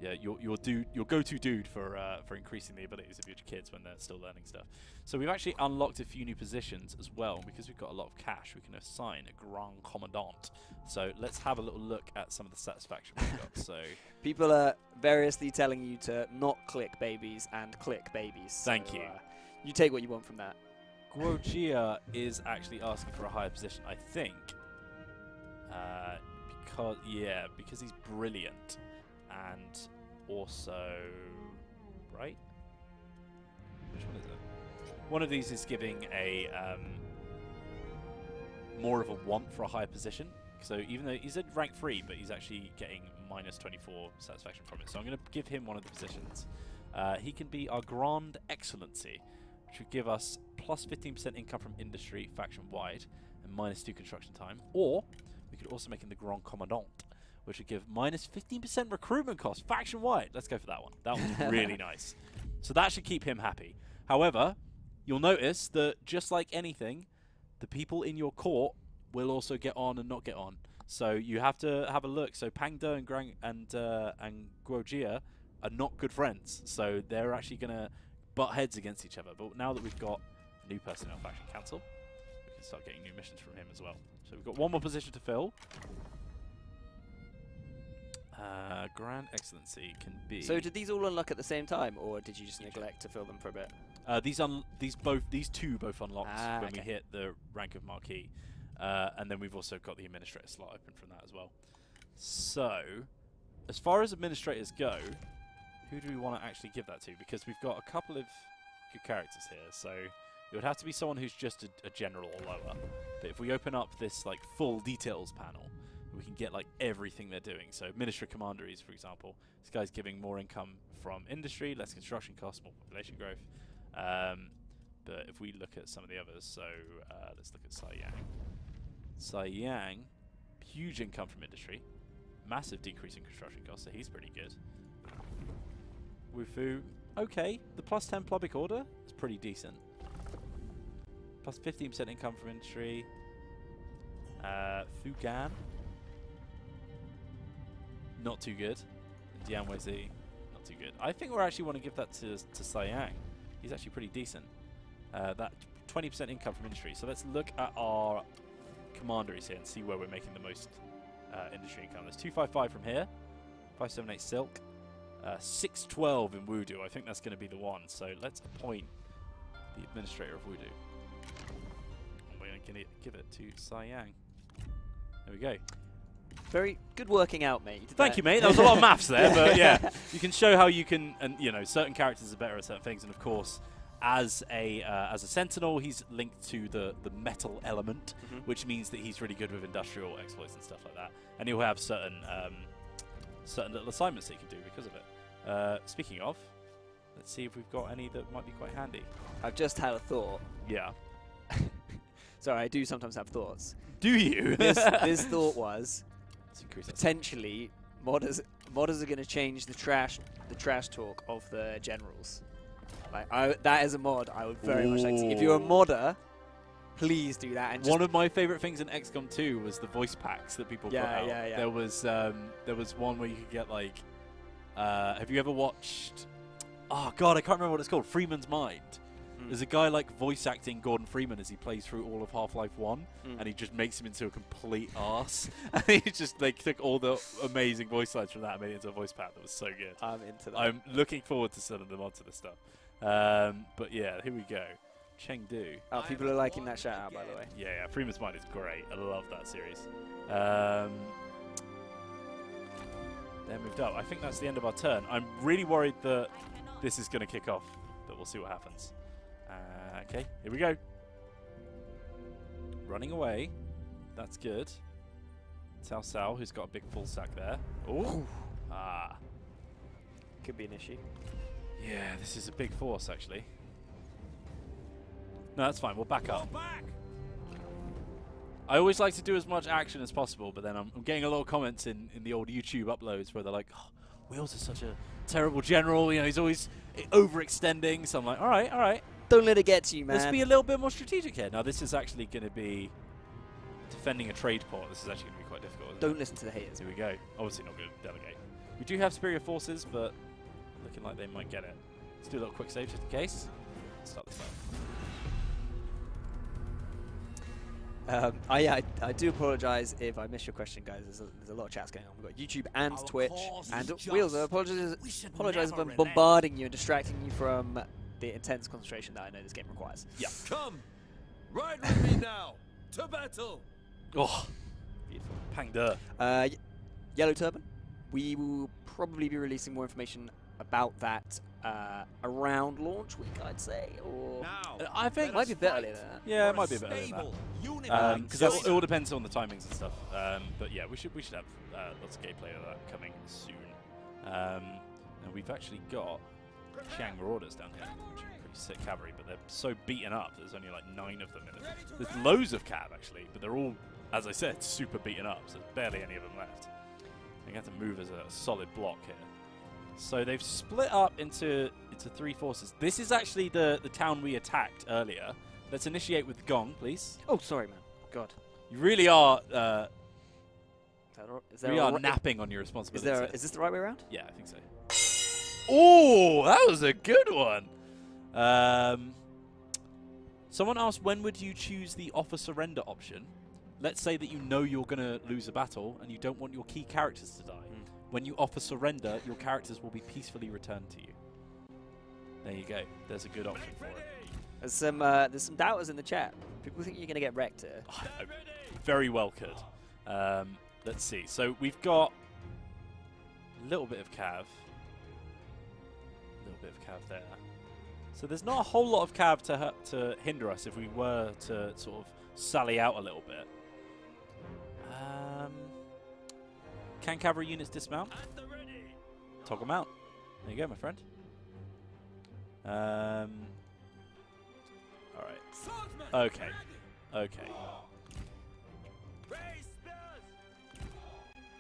your go-to dude for increasing the abilities of your kids when they're still learning stuff. So we've actually unlocked a few new positions as well, because we've got a lot of cash. We can assign a Grand Commandant. So let's have a little look at some of the satisfaction we've got. So people are variously telling you to not click babies and click babies. Thank you. You take what you want from that. Guojia is actually asking for a higher position, I think, because he's brilliant. And also, right? Which one is it? One of these is giving a more of a want for a higher position. So even though he's at rank 3, but he's actually getting minus 24 satisfaction from it. So I'm going to give him one of the positions. He can be our Grand Excellency, which would give us plus 15% income from industry faction-wide and minus 2 construction time. Or we could also make him the Grand Commandant, which would give minus 15% recruitment cost faction-wide. Let's go for that one. That one's really nice. So that should keep him happy. However, you'll notice that just like anything, the people in your court will also get on and not get on. So you have to have a look. So Pang De and Guojia are not good friends. So they're actually going to butt heads against each other. But now that we've got a new person in our faction council, we can start getting new missions from him as well. So we've got one more position to fill. Grand Excellency can be. So did these all unlock at the same time, or did you just neglect to fill them for a bit? These two both unlocked when we hit the rank of Marquis, and then we've also got the administrator slot open from that as well. So, as far as administrators go, who do we want to actually give that to? Because we've got a couple of good characters here. So it would have to be someone who's just a general or lower. But if we open up this like full details panel, we can get like everything they're doing. So administrator commanderies, for example, this guy's giving more income from industry, less construction costs, more population growth. But if we look at some of the others, so let's look at Sai Yang. Sai Yang, huge income from industry, massive decrease in construction costs, so he's pretty good. Wufu, okay, the plus 10 public order is pretty decent. Plus 15% income from industry. Fugan, not too good. Dianwezi, not too good. I think we actually want to give that to Siang. He's actually pretty decent. That 20% income from industry. So let's look at our commanderies here and see where we're making the most industry income. There's 255 from here, 578 silk, 612 in Wudu. I think that's going to be the one. So let's appoint the administrator of Wudu. And we're going to give it to Siang. There we go. Very good working out, mate. Thank you, mate. That was a lot of maths there, but yeah, you can show how you can, and you know, certain characters are better at certain things, and of course, as a sentinel, he's linked to the metal element, which means that he's really good with industrial exploits and stuff like that, and he'll have certain little assignments that he can do because of it. Speaking of, let's see if we've got any that might be quite handy. I've just had a thought. Yeah. Sorry, I do sometimes have thoughts. Do you? This thought was potentially modders are going to change the trash talk of the generals. Like that is a mod I would very much like to see. If you're a modder, please do that. And one of my favorite things in XCOM 2 was the voice packs that people put out. Yeah. There was one where you could get like, have you ever watched? Oh God, I can't remember what it's called. Freeman's Mind. There's a guy like voice acting Gordon Freeman as he plays through all of Half-Life 1, and he just makes him into a complete arse. And he just took all the amazing voice lines from that and made it into a voice pack that was so good. I'm into that. I'm looking forward to sending them onto this stuff. But yeah, here we go. Chengdu. Oh, people are liking that shout out, by the way. Yeah, Freeman's Mind is great. I love that series. They're moved up. I think that's the end of our turn. I'm really worried that this is going to kick off, but we'll see what happens. Okay, here we go. Running away. That's good. Cao Cao, who's got a big full sack there. Oh, could be an issue. Yeah, this is a big force, actually. No, that's fine. We'll back up. I always like to do as much action as possible, but then I'm getting a lot of comments in the old YouTube uploads where they're like, oh, Wheels is such a terrible general. You know, he's always overextending. So I'm like, all right. Don't let it get to you, man. Let's be a little bit more strategic here. Now, this is actually going to be defending a trade port. This is actually going to be quite difficult. Don't listen to the haters. Here we go. Obviously not going to delegate. We do have superior forces, but looking like they might get it. Let's do a little quick save just in case. Let's start this out. I do apologise if I missed your question, guys. There's a lot of chats going on. We've got YouTube and Twitch and Wheels. I apologise if I'm bombarding you and distracting you from the intense concentration that I know this game requires. Yeah. Come, ride with me now to battle. Oh, beautiful. Pang De. Yellow Turban. We will probably be releasing more information about that around launch week, I'd say. Or I think it might be a bit earlier than that. Yeah, it might be a bit earlier than that. Because it all depends on the timings and stuff. But yeah, we should have lots of gameplay of that coming soon. And we've actually got Xiang Marauders down here, which are pretty sick cavalry, but they're so beaten up. There's only like 9 of them in it. There's loads of cav actually, but they're all, as I said, super beaten up. So there's barely any of them left. You have to move as a solid block here. So they've split up into 3 forces. This is actually the town we attacked earlier. Let's initiate with Gong, please. Oh, sorry, man. God. You really are. Is napping on your responsibilities. Is this the right way around? Yeah, I think so. Oh, that was a good one. Someone asked, when would you choose the offer surrender option? Let's say that you know you're going to lose a battle and you don't want your key characters to die. When you offer surrender, your characters will be peacefully returned to you. There you go. There's a good option for it. There's some doubters in the chat. People think you're going to get wrecked here. Very well could. Let's see. So we've got a little bit of cav. A little bit of cav there. So there's not a whole lot of cav to hinder us if we were to sort of sally out a little bit. Can cavalry units dismount? Toggle them out. There you go, my friend. Alright. Okay.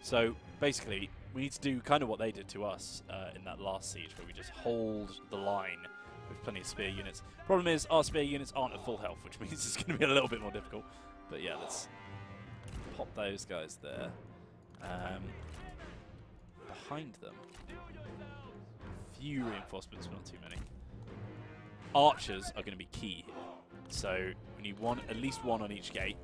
So, basically, we need to do kind of what they did to us in that last siege, where we just hold the line with plenty of spear units. Problem is, our spear units aren't at full health, which means it's going to be a little bit more difficult. But yeah, let's pop those guys there. behind them. Few reinforcements, but not too many. Archers are going to be key here. So we need at least one on each gate.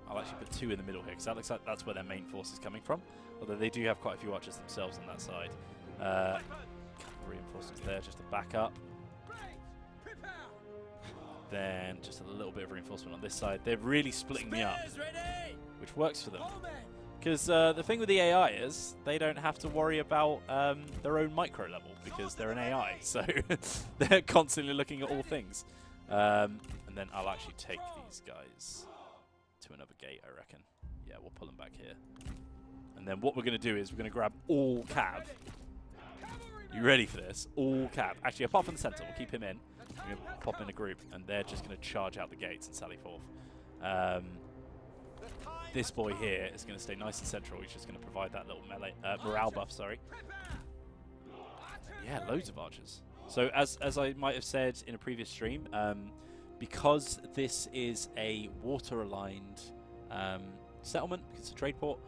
I'll actually put 2 in the middle here, because that looks like that's where their main force is coming from. Although they do have quite a few archers themselves on that side. Couple of reinforcements there just to back up. Then just a little bit of reinforcement on this side. They're really splitting me up, which works for them. Because the thing with the AI is they don't have to worry about their own micro level, because they're an AI. So they're constantly looking at all things. And then I'll actually take these guys to another gate, I reckon. Yeah, we'll pull them back here. And then what we're going to do is we're going to grab all cav. You ready for this? All cav. Actually, apart from the center, we'll keep him in. We're going to pop in a group, and they're just going to charge out the gates and sally forth. This boy here is going to stay nice and central. He's just going to provide that little melee, morale buff, sorry. Yeah, loads of archers. So as I might have said in a previous stream, because this is a water-aligned settlement, because it's a trade port,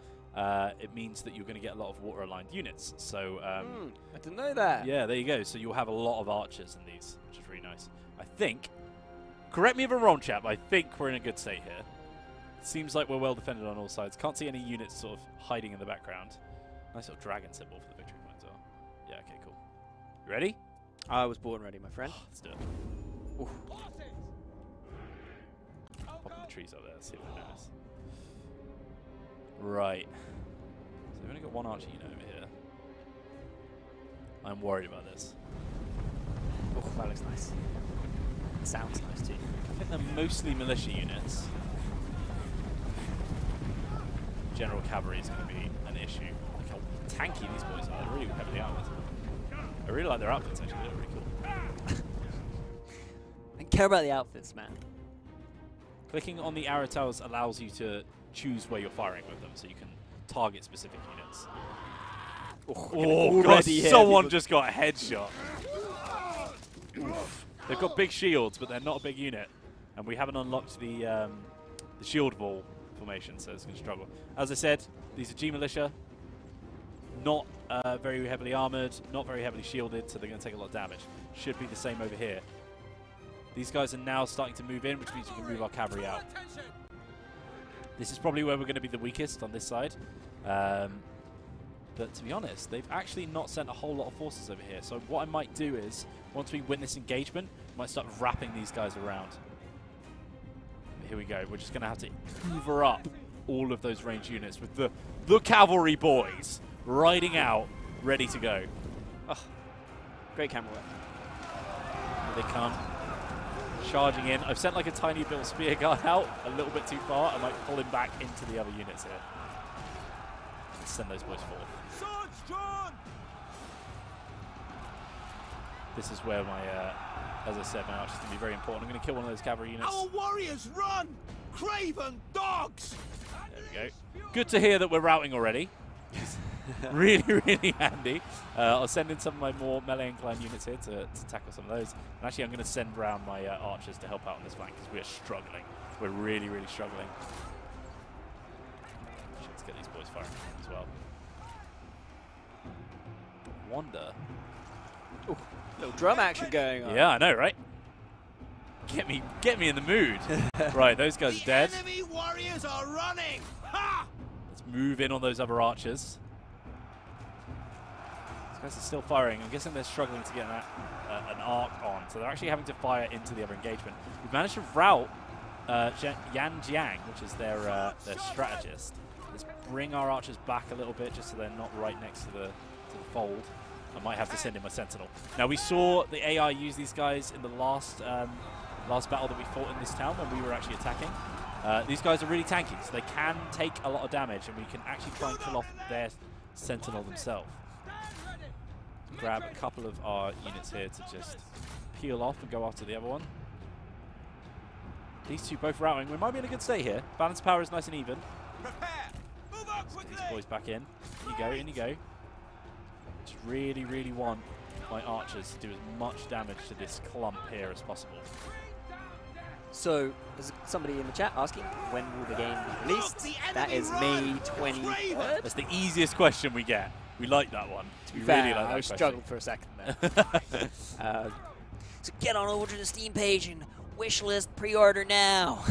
it means that you're going to get a lot of water-aligned units. So I didn't know that. Yeah, there you go. So you'll have a lot of archers in these, which is really nice. I think, correct me if I'm wrong, chap, I think we're in a good state here. Seems like we're well defended on all sides. Can't see any units sort of hiding in the background. Nice little dragon symbol for the victory point as well. Yeah, okay, cool. You ready? I was born ready, my friend. Let's do it. Oof. Popping the trees up there. Let's see if they notice. Right. So we've only got one archer unit over here. I'm worried about this. Oh, that looks nice. Sounds nice too. I think they're mostly militia units. General cavalry is going to be an issue. Look how tanky these boys are. They're really heavily armored. I really like their outfits, actually. They're really cool. I care about the outfits, man. Clicking on the arrow towers allows you to choose where you're firing with them, so you can target specific units. Oh, God, someone just got a headshot. Oof. They've got big shields, but they're not a big unit. And we haven't unlocked the shield wall formation, so it's going to struggle. As I said, these are G militia, not very heavily armored, not very heavily shielded, so they're going to take a lot of damage. Should be the same over here. These guys are now starting to move in, which means we can move our cavalry out. This is probably where we're going to be the weakest on this side. But to be honest, they've actually not sent a whole lot of forces over here. So what I might do is, once we win this engagement, I might start wrapping these guys around. Here we go. We're just going to have to hoover up all of those ranged units with the cavalry boys riding out, ready to go. Oh, great camera work. Here they come. Charging in. I've sent like a tiny little spear guard out, a little bit too far. I might pull him back into the other units here. Let's send those boys forward. Swords drawn! This is where my, as I said, my archer's going to be very important. I'm going to kill one of those cavalry units. Our warriors run! Craven dogs! There we go. Good to hear that we're routing already. Really, really handy. I'll send in some of my more melee-inclined units here to tackle some of those. And actually, I'm going to send round my archers to help out on this flank because we are struggling. We're really, really struggling. Let's get these boys firing as well. Wonder. Ooh, little drum action going on. Yeah, I know, right? Get me in the mood. Right, those guys are dead. The enemy warriors are running! Ha! Let's move in on those other archers. These guys are still firing. I'm guessing they're struggling to get an arc on, so they're actually having to fire into the other engagement. We've managed to rout Yan Jiang, which is their strategist. Let's bring our archers back a little bit just so they're not right next to the fold. I might have to send in my sentinel. Now, we saw the AI use these guys in the last battle that we fought in this town when we were actually attacking. These guys are really tanky, so they can take a lot of damage, and we can actually try and kill off their sentinel themselves. Grab a couple of our units here to just peel off and go after the other one. These two both routing. We might be in a good state here. Balance power is nice and even. Prepare! Move up quickly! These boys back in. In you go, in you go. Just really, really want my archers to do as much damage to this clump here as possible. So, there's somebody in the chat asking, when will the game be released? That is May 23rd. That's the easiest question we get. We like that one. We Fair, really like that I question. struggled for a second there. So get on over to the Steam page and wish list pre-order now.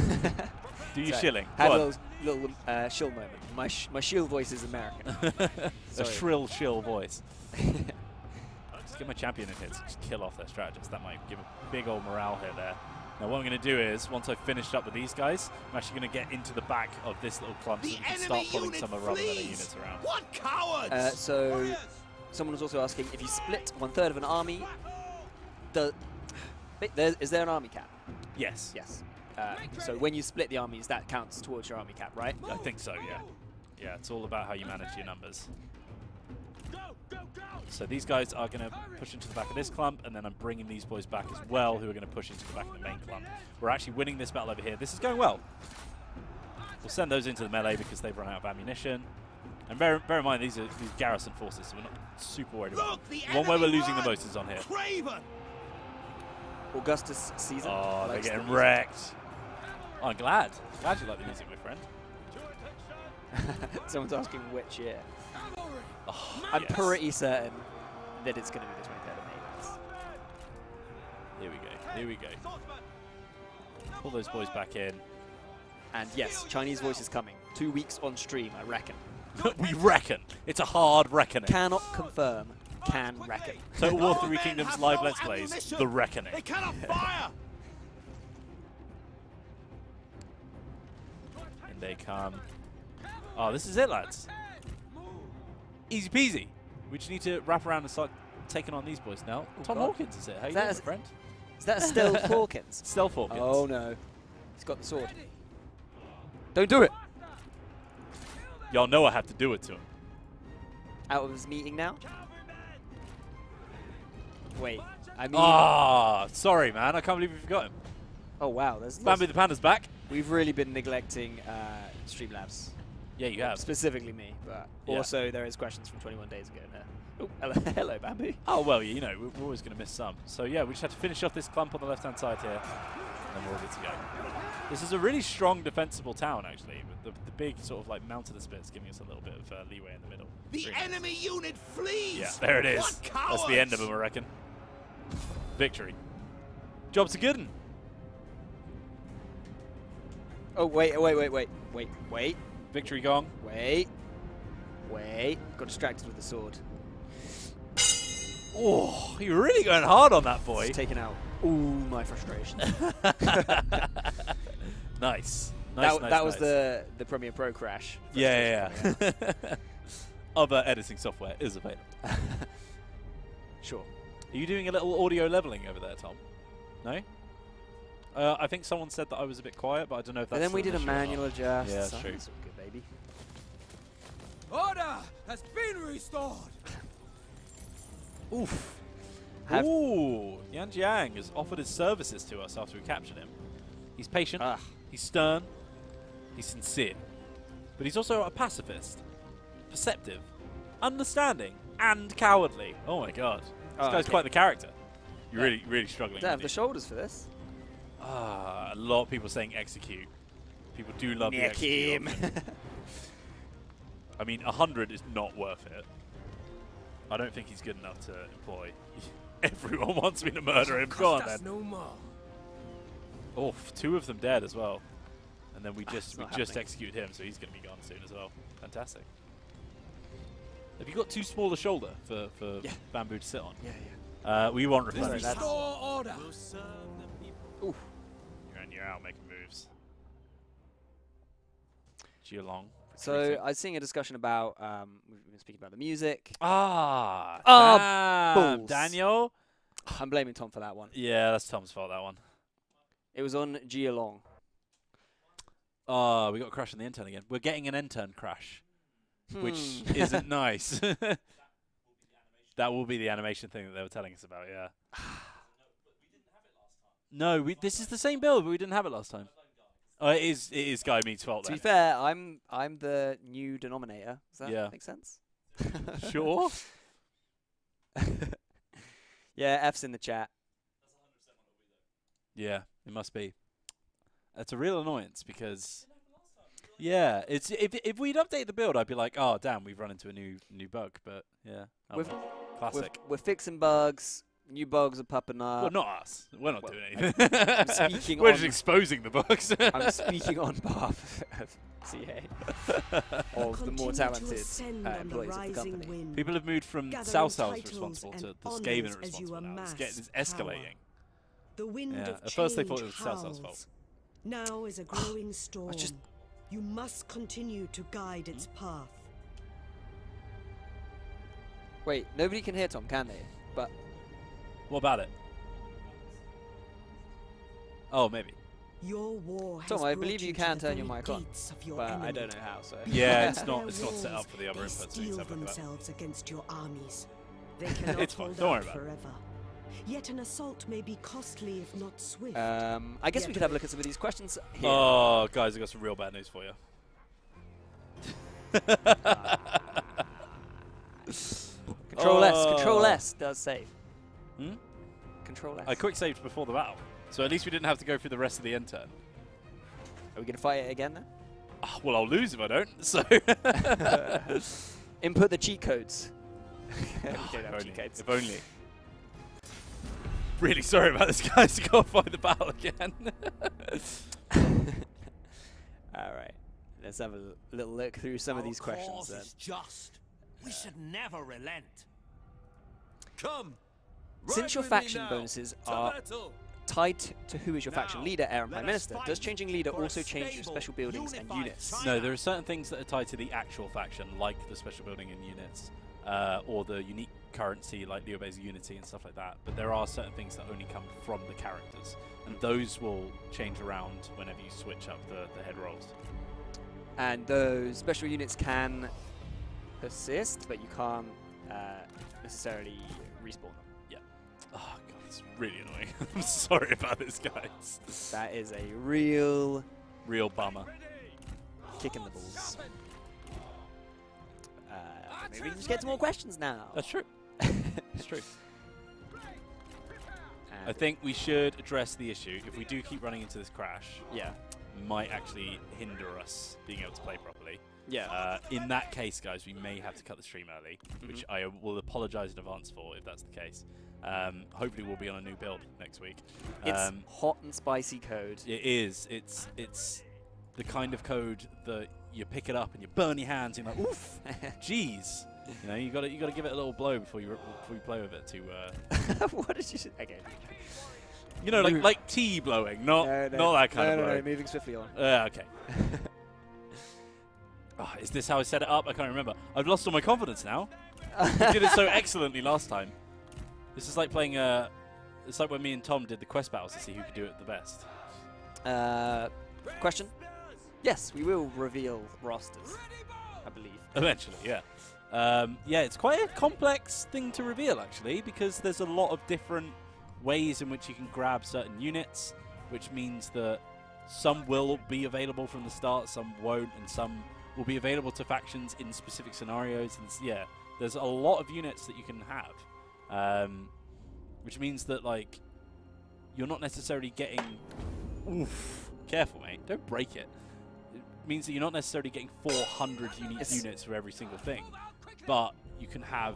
Do you Sorry, shilling? Had Go a on. little shill moment. My shill voice is American. A shrill, shill voice. Just get my champion in here to just kill off their strategist. That might give a big old morale hit there. Now what I'm going to do is, once I've finished up with these guys, I'm actually going to get into the back of this little clump so we can start pulling some of our other units around. What cowards! So, someone was also asking, if you split 1/3 of an army, is there an army cap? Yes. Yes. So when you split the armies, that counts towards your army cap, right? I think so, yeah. Yeah, it's all about how you manage your numbers. So these guys are going to push into the back of this clump, and then I'm bringing these boys back as well, who are going to push into the back of the main clump. We're actually winning this battle over here. This is going well. We'll send those into the melee because they've run out of ammunition. And bear in mind, these are garrison forces, so we're not super worried about them. The one where we're losing the most is on here. Craven! Augustus Caesar. Oh, they're getting wrecked. Oh, I'm glad. Glad you like the music, my friend. Someone's asking which year. Oh, I'm yes. pretty certain that it's going to be the 23rd of May. Here we go. Here we go. Pull those boys back in. And yes, Chinese voice is coming. 2 weeks on stream, I reckon. We reckon. It's a hard reckoning. Cannot confirm. Can reckon. Total War 3 Kingdoms live Let's Plays. The Reckoning. They cannot fire! And they come. Oh, this is it, lads. Easy peasy. We just need to wrap around and start taking on these boys now. Tom God. Hawkins is it? How you That doing, is- my friend? Is that a Stealth Hawkins? Stealth Hawkins. Oh no. He's got the sword. Don't do it! Y'all know I have to do it to him. Out of his meeting now? Wait, I mean... Ah, sorry, man. I can't believe you forgot him. Oh wow, there's Bambi the Panda's back. We've really been neglecting Streamlabs. Yeah, you have. Specifically me, but Yeah. also there is questions from 21 days ago now. Oh, hello, hello Bamboo. Oh, well, you know, we're always going to miss some. So, yeah, we just have to finish off this clump on the left-hand side here, and we're all good to go. This is a really strong, defensible town, actually, with the big sort of, like, mountainous bits giving us a little bit of leeway in the middle. The Really nice. enemy unit flees! Yeah, there it is. What cowards! That's the end of them, I reckon. Victory. Job's a good one. Oh, wait. Victory gong. Wait. Got distracted with the sword. Oh, you're really going hard on that boy. It's taken out all my frustration. Nice. That was the Premiere Pro crash. Yeah. Other editing software is available. Sure. Are you doing a little audio leveling over there, Tom? No? I think someone said that I was a bit quiet, but I don't know if that's And then we still did a an issue or not. manual adjust. Yeah, that's so true. That's all good, baby. Order has been restored! Oof. Have- Ooh, Yan Jiang has offered his services to us after we captured him. He's patient, Ah. he's stern, he's sincere, but he's also a pacifist, perceptive, understanding, and cowardly. Oh my god. This Oh, guy's okay. quite the character. You're really struggling. Don't have with the shoulders for this. a lot of people saying execute. People do love the Nick execute him. option. I mean, 100 is not worth it. I don't think he's good enough to employ. Everyone wants me to murder him. Go on, Cost us then. no more. Oh, 2 of them dead as well. And then we just not just happening. executed him, so he's going to be gone soon as well. Fantastic. Have you got too small a shoulder for Yeah. Bamboo to sit on? Yeah. We want Sorry, replenish. that's- Restore order! Oof. You're in, you're out, making moves. Geelong. So retreating. I was seeing a discussion about, we've been speaking about the music. Damn, balls. Daniel. I'm blaming Tom for that one. Yeah, that's Tom's fault, that one. It was on Geelong. Oh, we got a crash on the intern again. We're getting an intern crash, which isn't nice. That will be the animation thing that they were telling us about, yeah. No, this is the same build, but we didn't have it last time. Oh, it is Guy Meat's fault To then. be fair, I'm the new denominator. Does that make sense? Sure. Yeah, F's in the chat. Yeah, it must be. That's a real annoyance because, yeah, it's if we'd update the build, I'd be like, oh damn, we've run into a new bug. But yeah, classic. We're fixing bugs. New bugs are popping up. Well, not us. We're not doing anything. I'm speaking We're on just exposing the bugs. I'm speaking on behalf of CA, of the more talented employees of the company. People have moved from South responsible to the Skaven responsible now. It's escalating. The wind of at first they thought it was change South's fault. Now is a growing storm. You must continue to guide its path. Wait, nobody can hear Tom, can they? But what about it? Oh, maybe. Your war has Tom, I brought believe you to can the turn your very mic on, gates of your but enemy. I don't know how. So yeah, it's not Their set up walls, for the other they inputs. steel Like that. themselves against your armies. They cannot It's fine, hold don't worry out about it. forever. Yet an assault may be costly if not swift. I guess we could have a look at some of these questions here. Oh, guys, I've got some real bad news for you. Control S does save. Hmm? Control S. I quick saved before the battle, so at least we didn't have to go through the rest of the end turn. Are we going to fight it again then? Well, I'll lose if I don't. So Input the cheat codes. We don't have if, cheat only, codes. if only. Really sorry about this, guys. To go fight the battle again. All right, let's have a little look through some of these questions then. Is just. We should never relent. Come. Since your faction bonuses are battle. tied to who is your faction Now, leader, heir and let prime us minister, fight does changing leader for a also change your stable, special buildings and unified units? China. No, there are certain things that are tied to the actual faction, like the special building and units, or the unique currency, like Liube's Unity and stuff like that. But there are certain things that only come from the characters, and those will change around whenever you switch up the head rolls. And those special units can persist, but you can't necessarily respawn them. Yeah. Oh god, it's really annoying. I'm sorry about this, guys. That is a real bummer. kick in the balls. Maybe we can just get some more questions now. That's true. It's true. I think we should address the issue. If we do keep running into this crash, Yeah. might actually hinder us being able to play properly. Yeah. In that case, guys, we may have to cut the stream early, which I will apologise in advance for if that's the case. Hopefully we'll be on a new build next week. It's hot and spicy code. It is. It's the kind of code that you pick it up and you burn your hands and you're like, oof, jeez. You know, you got to give it a little blow before you play with it to. What did you say? Okay. You know, like tea blowing, not that kind of blow. No, moving swiftly on. Okay. Oh, is this how I set it up? I can't remember. I've lost all my confidence now. I did it so excellently last time. This is like playing it's like when me and Tom did the quest battles to see who could do it the best. Question? Yes, we will reveal rosters, I believe. Eventually, yeah. Yeah, it's quite a complex thing to reveal, actually, because there's a lot of different ways in which you can grab certain units, which means that some will be available from the start, some won't, and some will be available to factions in specific scenarios. And yeah, there's a lot of units that you can have, which means that, like, you're not necessarily getting... Oof. Careful, mate. Don't break it. It means that you're not necessarily getting 400 unique units for every single thing, but you can have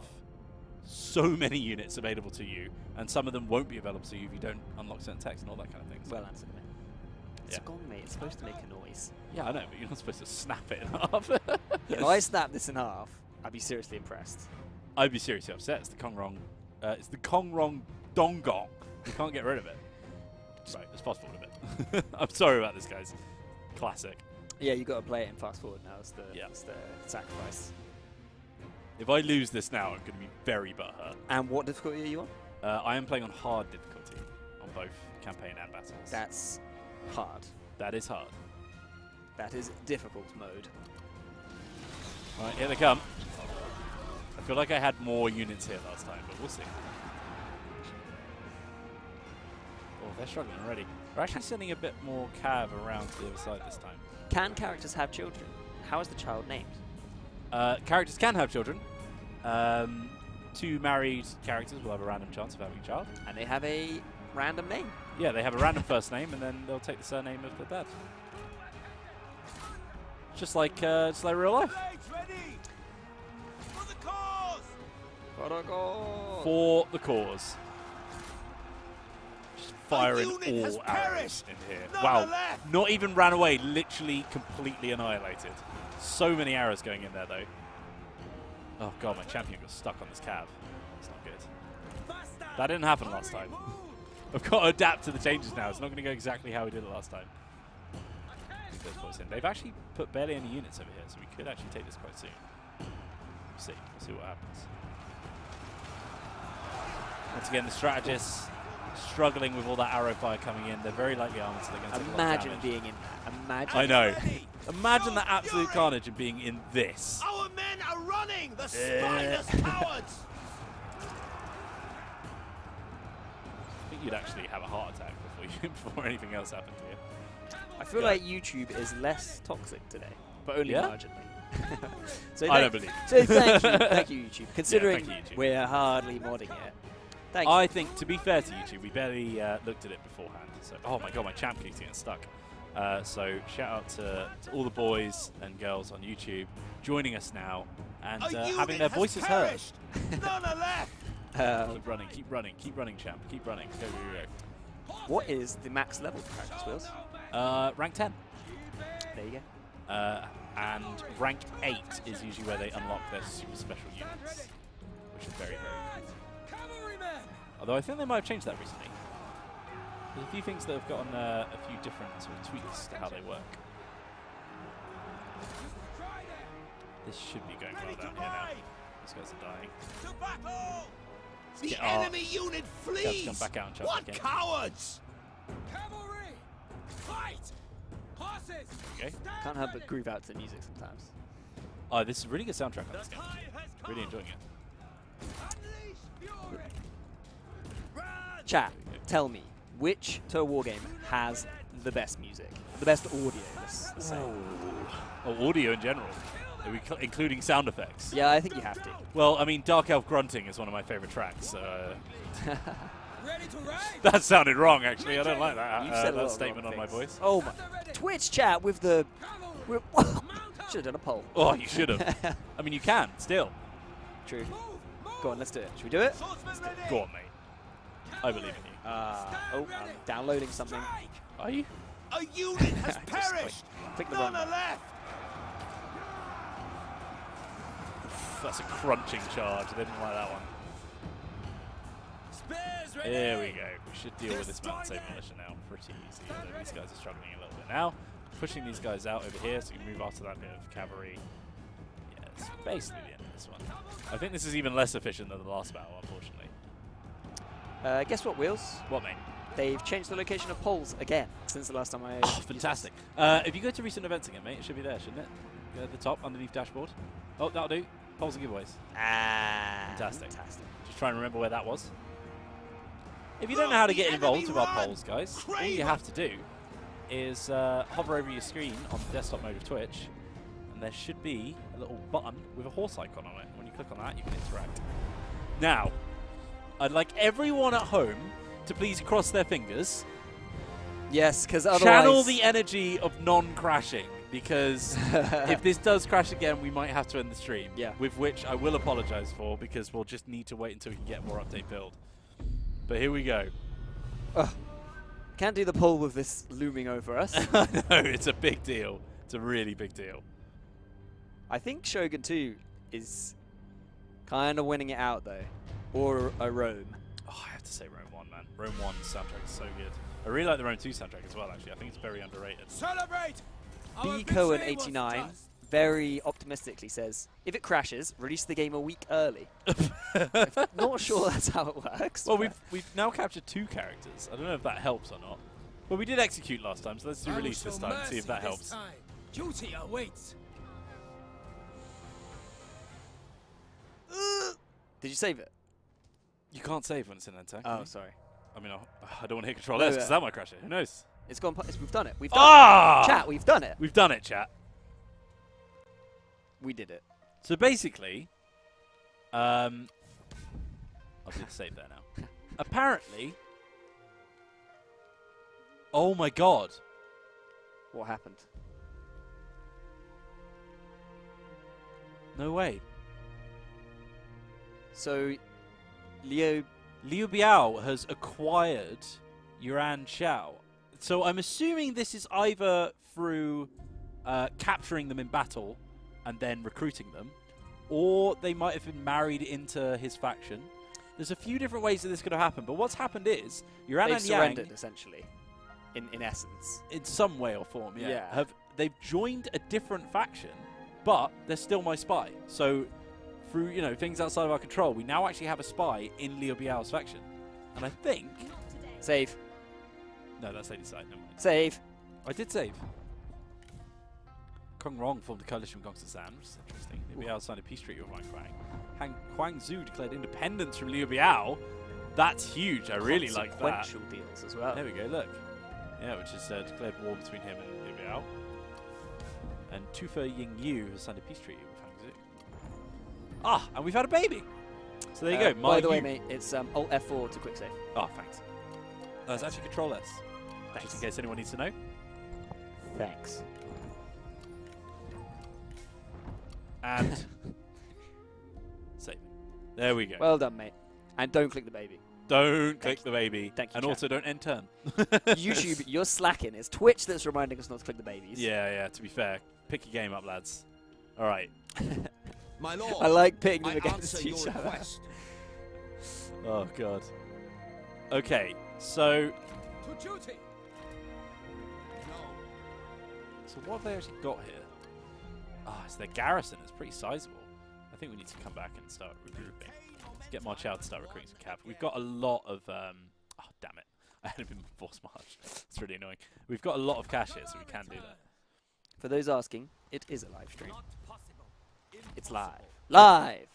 so many units available to you, and some of them won't be available to you if you don't unlock certain text and all that kind of thing. Well answered, mate. It's a gong, mate. It's supposed to make a noise. Yeah, I know, but you're not supposed to snap it in half. If I snap this in half, I'd be seriously impressed. I'd be seriously upset. It's the Kongrong. It's the Kongrong Dongong. You can't get rid of it. Right, let's fast forward a bit. I'm sorry about this, guys. Classic. Yeah, you got to play it in fast forward now. It's the sacrifice. If I lose this now, I'm going to be very butthurt. And what difficulty are you on? I am playing on hard difficulty on both campaign and battles. That's hard. That is hard. That is difficult mode. All right, here they come. I feel like I had more units here last time, but we'll see. Oh, they're struggling already. We're actually sending a bit more cav around to the other side this time. Can characters have children? How is the child named? Characters can have children. 2 married characters will have a random chance of having a child. And they have a random name. Yeah, they have a random first name, and then they'll take the surname of their dad. Just like real life. For the cause! For the cause. Just firing unit all has arrows perished. in here. None Wow. are left. Not even ran away. Literally completely annihilated. So many arrows going in there, though. Oh, God, my champion got stuck on this cab. It's not good. That didn't happen last time. I've got to adapt to the changes now. It's not going to go exactly how we did it last time. They've actually put barely any units over here, so we could actually take this quite soon. We'll see what happens. Once again, the strategists struggling with all that arrow fire coming in. They're very lightly armored, so they're going to take a lot of Imagine damage. being in that. Imagine. I know. Imagine the absolute carnage of being in this. Our men are running! The spineless cowards! I think you'd actually have a heart attack before anything else happened to you. I feel like YouTube is less toxic today, but only Yeah? marginally. So I don't believe. So thank you, YouTube. Considering thank you, YouTube. we're hardly modding it. Thank you. I think, to be fair to YouTube, we barely looked at it beforehand. So, oh my God, my champ keeps getting stuck. So shout out to all the boys and girls on YouTube joining us now and having their voices heard. None are left! Keep running, champ. Keep running. Go, go, go. What is the max level for Practice Wheels? Rank 10. There you go. And rank 8 is usually where they unlock their super special units, which is very, very cool. Although I think they might have changed that recently. There's a few things that have gotten a few different sort of tweaks to how they work. This should be going well down here now. These guys are dying. To battle! Let's The get our enemy unit guys flees! come back out and charge What again. cowards! Cavalry! Fight! Horses! Okay. Can't help but groove out to the music sometimes. Oh, this is a really good soundtrack on this game. Really enjoying it. Chat, tell me, which Total War game has the best music? The best audio, let's say. Oh, audio in general. Are we including sound effects? Yeah, I think you have to. Well, I mean, Dark Elf Grunting is one of my favorite tracks. Ready to ride? That sounded wrong, actually. I don't like that, You've said a lot that of statement wrong on my things. voice. Oh my. Twitch chat with the... Should have done a poll. Oh, you should have. I mean, you can, still. True. Go on, let's do it. Should we do it? Go on, mate. I believe in you. Oh, I'm downloading something. Are you? A unit has Just perished! click the None wrong are one. left! That's a crunching charge. I didn't like that one. Spears ready! There we go. We should deal with this mountain save militia now pretty easy. Although these guys are struggling a little bit now. Pushing these guys out over here so we can move after that bit of cavalry. Yeah, it's basically the end of this one. I think this is even less efficient than the last battle, unfortunately. Guess what, Wheels? What, mate? They've changed the location of polls again since the last time I... Oh, fantastic. If you go to recent events again, mate, it should be there, shouldn't it? Go at the top, underneath dashboard. Oh, that'll do. Polls and giveaways. Fantastic. Just try and remember where that was. If you don't know how to get involved with our polls, guys, all you have to do is hover over your screen on the desktop mode of Twitch, and there should be a little button with a horse icon on it. When you click on that, you can interact. Now, I'd like everyone at home to please cross their fingers. Yes, because otherwise... Channel the energy of non-crashing, because if this does crash again, we might have to end the stream. Yeah. With which I will apologize for, because we'll just need to wait until we can get more update build. But here we go. Can't do the poll with this looming over us. I know, it's a big deal. It's a really big deal. I think Shogun 2 is kind of winning it out, though. Or a Rome. Oh, I have to say Rome 1, man. Rome 1's soundtrack is so good. I really like the Rome 2 soundtrack as well, actually. I think it's very underrated. Celebrate! Our B. Cohen victory was 89 just. very optimistically says, if it crashes, release the game a week early. Not sure that's how it works. Well, but we've now captured 2 characters. I don't know if that helps or not. But we did execute last time, so let's do I will release this show time and see if that mercy this helps. time. Duty awaits. Did you save it? You can't save when it's in attack. Oh, sorry. I mean, I don't want to hit Control No, S because that might crash it. Who knows? It's gone. We've done it. We've done Ah! it. Chat, we've done it. We've done it, chat. We did it. So basically, I'll do the save there now. Apparently, Oh my god. What happened? No way. So, Liu Biao has acquired Yuan Shao. So I'm assuming this is either through capturing them in battle and then recruiting them, or they might have been married into his faction. There's a few different ways that this could have happened, but what's happened is Yuan they've and Yang, surrendered, essentially, in essence. in some way or form, Yeah. they've joined a different faction, but they're still my spy. So through things outside of our control, we now actually have a spy in Liu Biao's faction, and I think Save. no, that's Lady Side. No mind. Save. I did save. Kong Rong formed a coalition with Gongsun San, which is interesting. Liu Biao signed a peace treaty with Wang Quang. Huang Zhu declared independence from Liu Biao. That's huge. I really like that. Consequential deals as well. There we go, look. Yeah, which is declared war between him and Liu Biao. And Tufa Yingyu has signed a peace treaty with Huang Zhu. Ah, and we've had a baby. So there you go. By the way, mate, it's Alt F4 to quick save. Oh, thanks. That's actually Control S. Thanks. Just in case anyone needs to know. Thanks. And save. There we go. Well done, mate. And don't click the baby. Don't click the baby. Thank you, and chat. also don't end turn. YouTube, you're slacking. It's Twitch that's reminding us not to click the babies. Yeah, to be fair. Pick your game up, lads. All right. My lord, I like pitting them I against answer each your other. request. Oh, God. Okay, so To duty. No. what have they actually got here? Ah, it's their garrison. It's pretty sizable. I think we need to come back and start regrouping. Let's get March out to start recruiting some cav. We've got a lot of... oh, damn it. I had been forced march. It's really annoying. We've got a lot of cash here, so we can do that. For those asking, it is a live stream. Not possible. It's live. Live!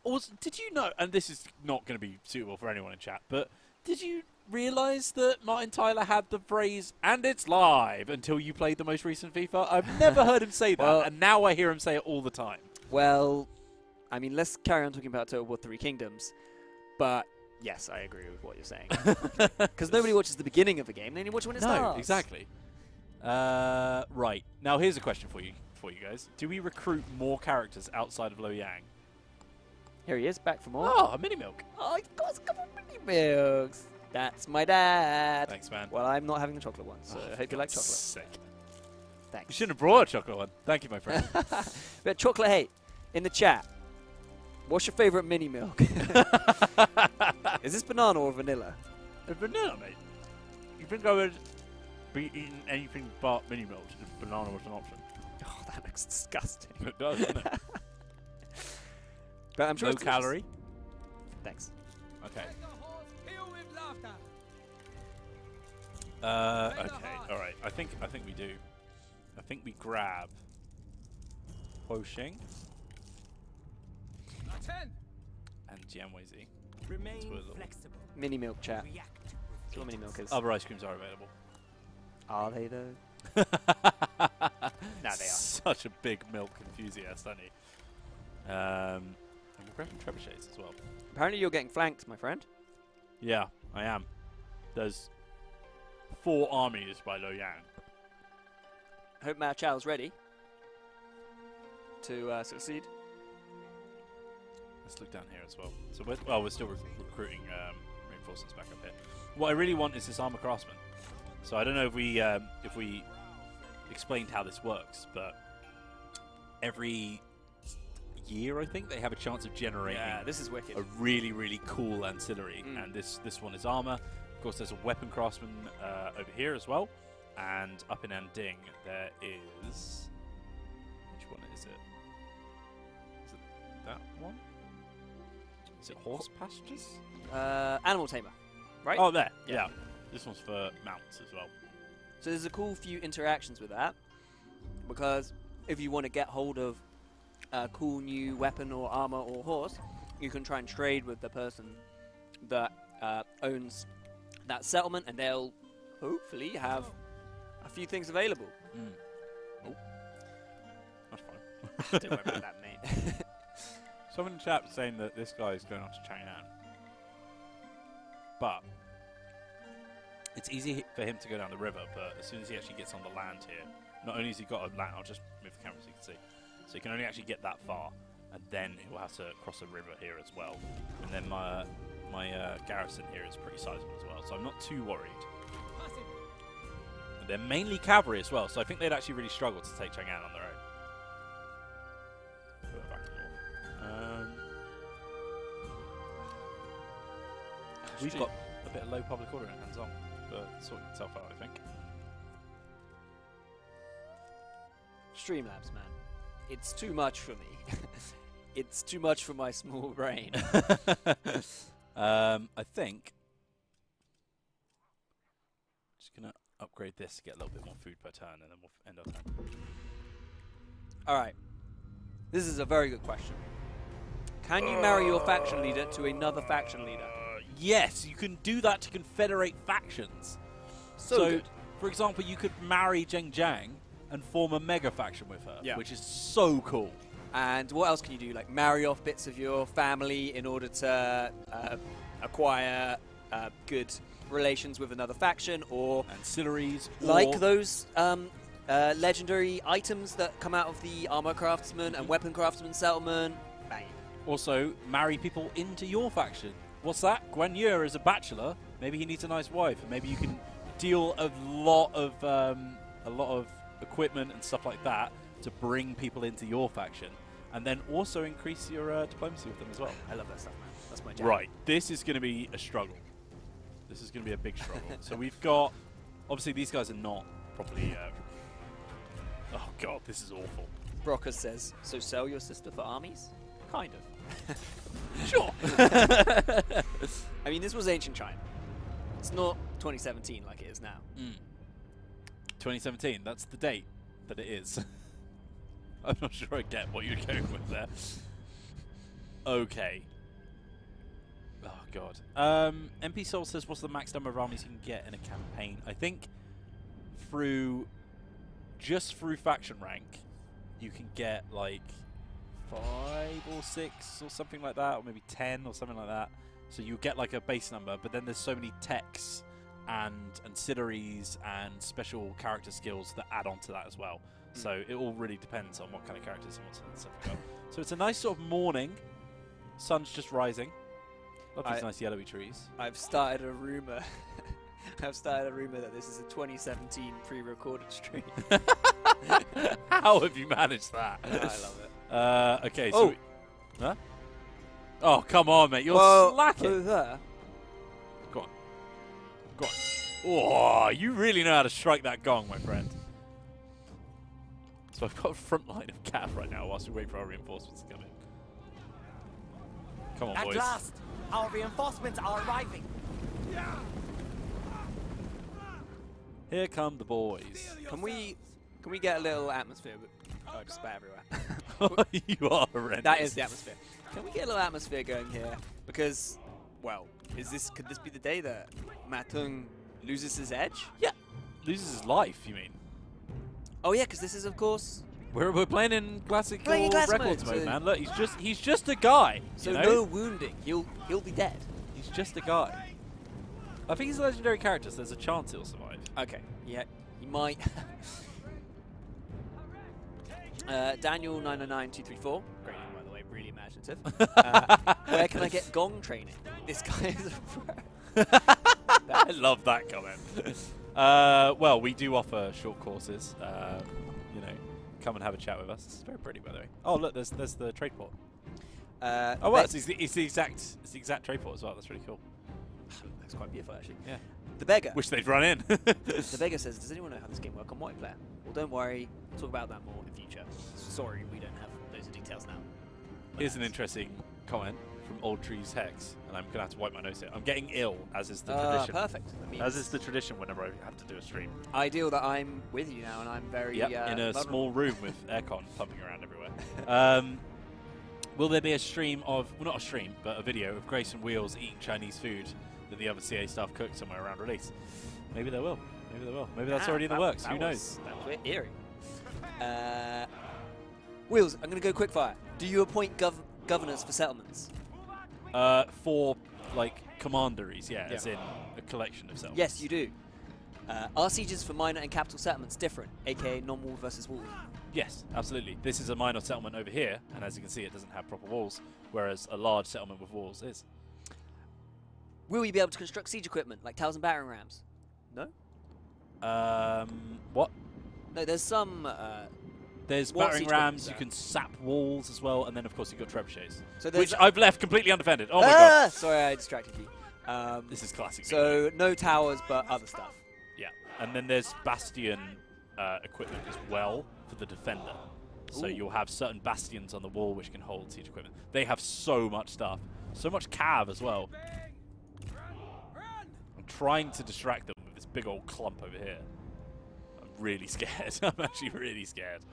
Also, did you know, and this is not going to be suitable for anyone in chat, but did you realise that Martin Tyler had the phrase, and it's live, until you played the most recent FIFA? I've never heard him say that, Well, and now I hear him say it all the time. Well, I mean, let's carry on talking about Total War 3 Kingdoms. But, yes, I agree with what you're saying. Because nobody watches the beginning of a game, they only watch when it starts. No, exactly. Right. Now, here's a question for you guys. Do we recruit more characters outside of Lo Yang? Here he is, back for more. Oh, a mini milk. Oh, he's got a couple of mini milks. That's my dad. Thanks, man. Well, I'm not having the chocolate one, so I hope you like chocolate. Sick. You Thanks. shouldn't have brought a chocolate one. Thank you, my friend. But chocolate hate in the chat. What's your favorite mini milk? Is this banana or vanilla? It's vanilla, mate. You think I would be eating anything but mini milk if banana was an option? Oh, that looks disgusting. It does, doesn't it? But I'm sure Low it's delicious. calorie. Thanks. Okay. Let the halls peal with laughter. Okay. All right. I think we do. I think we grab Ho Xing Attend. and Jian Weizi. Remain That's what it looks. flexible. Mini milk chat. React with That's what mini milk is. Other ice creams are available. Are they though? Nah, they are. Such a big milk enthusiast, aren't he? And we're grabbing trebuchets as well. Apparently you're getting flanked, my friend. Yeah, I am. There's 4 armies by Lo Yang. Hope Mao Chao's ready to succeed. Let's look down here as well. So we're still recruiting reinforcements back up here. What I really want is this armor craftsman. So I don't know if we explained how this works, but every year I think they have a chance of generating this is wicked. a really, really cool ancillary, and this one is armor. Of course, there's a weapon craftsman over here as well, and up in Anding there is... Which one is it? Is it that one? Is it horse pastures? Animal tamer, right? Oh, there. Yeah. Yeah. This one's for mounts as well. So there's a cool few interactions with that, because if you want to get hold of a cool new weapon or armor or horse, you can try and trade with the person that owns that settlement, and they'll hopefully have a few things available. Oh. That's fine. Don't worry about that, mate. Someone in the chat was saying that this guy is going on to Chang'an. But It's easy for him to go down the river, but as soon as he actually gets on the land here, not only has he got a land, I'll just move the camera so you can see. So he can only actually get that far, and then he'll have to cross a river here as well. And then my garrison here is pretty sizable as well, so I'm not too worried. And they're mainly cavalry as well, so I think they'd actually really struggle to take Chang'an on their own. Put it back to north. We've got a bit of low public order in hands on, but sorting itself out, I think. Streamlabs, man. It's too much for me. It's too much for my small brain. I think just gonna upgrade this to get a little bit more food per turn, and then we'll end our turn. All right. This is a very good question. Can you marry your faction leader to another faction leader? Yes, you can do that to confederate factions. So Good. for example, you could marry Zheng Jiang and form a mega faction with her, Yeah. which is so cool. And what else can you do? Like marry off bits of your family in order to acquire good relations with another faction, or Ancillaries, like or those legendary items that come out of the armor craftsman and weapon craftsman settlement. Bang. also marry people into your faction. What's that? Guan Yu is a bachelor. Maybe he needs a nice wife, and maybe you can deal a lot of equipment and stuff like that to bring people into your faction, and then also increase your diplomacy with them as well. I love that stuff, man. That's my jam. Right, this is going to be a struggle. This is going to be a big struggle. So we've got, obviously these guys are not properly. Oh god, this is awful. Brocker says, so sell your sister for armies? Kind of. Sure. I mean, this was ancient China. It's not 2017 like it is now. 2017, that's the date that it is. I'm not sure I get what you're going with there. Okay. Oh god. MP Soul says, what's the max number of armies you can get in a campaign? I think just through faction rank, you can get like 5 or 6 or something like that, or maybe 10 or something like that. So you get like a base number, but then there's so many techs and ancillaries and special character skills that add on to that as well. So it all really depends on what kind of characters and what's stuff like that. So it's a nice sort of morning. Sun's just rising. Love these nice yellowy trees. I've started a rumor. I've started a rumor that this is a 2017 pre-recorded stream. How have you managed that? I love it. Okay, so... Huh? Oh, come on, mate. You're slacking. Over there. Go on. Go on. Oh, you really know how to strike that gong, my friend. So I've got a front line of cav right now whilst we wait for our reinforcements to come in. Come on, boys. At last, our reinforcements are arriving. Here come the boys. Can we get a little atmosphere? Oh, just about everywhere. You are horrendous. That is the atmosphere. Can we get a little atmosphere going here? Because, well, could this be the day that Ma Teng loses his edge? Yeah. Loses his life, you mean? Oh yeah, because this is, of course, We're playing in classic classic records mode, mode, so man. Look, he's just a guy. so you know? no wounding. He'll be dead. He's just a guy. I think he's a legendary character, so there's a chance he'll survive. Okay, yeah, he might. Daniel 999-234. Great name, by the way, really imaginative. Where can I get gong training? This guy is a pro. I love that comment. Well, we do offer short courses. You know, come and have a chat with us. This is very pretty, by the way. Oh, look, there's the trade port. Oh, well, it's the exact trade port as well. That's really cool. That's quite beautiful, actually. Yeah. The beggar. Wish they'd run in. The beggar says, does anyone know how this game works on multiplayer? Well, don't worry. We'll talk about that more in future. Sorry, we don't have those details now. Here's an interesting comment from Old Trees Hex, and I'm going to have to wipe my nose here. I'm getting ill, as is the tradition. Perfect. That means As is the tradition whenever I have to do a stream. ideal that I'm with you now, and I'm very Yep, in a vulnerable. small room with aircon pumping around everywhere. Will there be a stream of, well, not a stream, but a video of Grace and Wheels eating Chinese food that the other CA staff cooked somewhere around release? Maybe there will. Maybe there will. Maybe that's already in the works. Who knows? That was a bit eerie. Wheels, I'm going to go quick fire. Do you appoint governors for settlements? For, like, commanderies, yeah, as in a collection of settlements. Yes, you do. Are sieges for minor and capital settlements different, aka non-walled versus walled? Yes, absolutely. This is a minor settlement over here, and as you can see, it doesn't have proper walls, whereas a large settlement with walls is. Will you be able to construct siege equipment like towers and battering rams? No? What? No, there's some... There's what battering siege rams, you equipment's can sap walls as well, and then of course you've got trebuchets, So which I've left completely undefended. Oh my god. Sorry, I distracted you. This is classic. So, no towers, but other stuff. Yeah, and then there's bastion equipment as well for the defender. So you'll have certain bastions on the wall which can hold siege equipment. They have so much stuff. So much cav as well. I'm trying to distract them with this big old clump over here. I'm really scared. I'm actually really scared.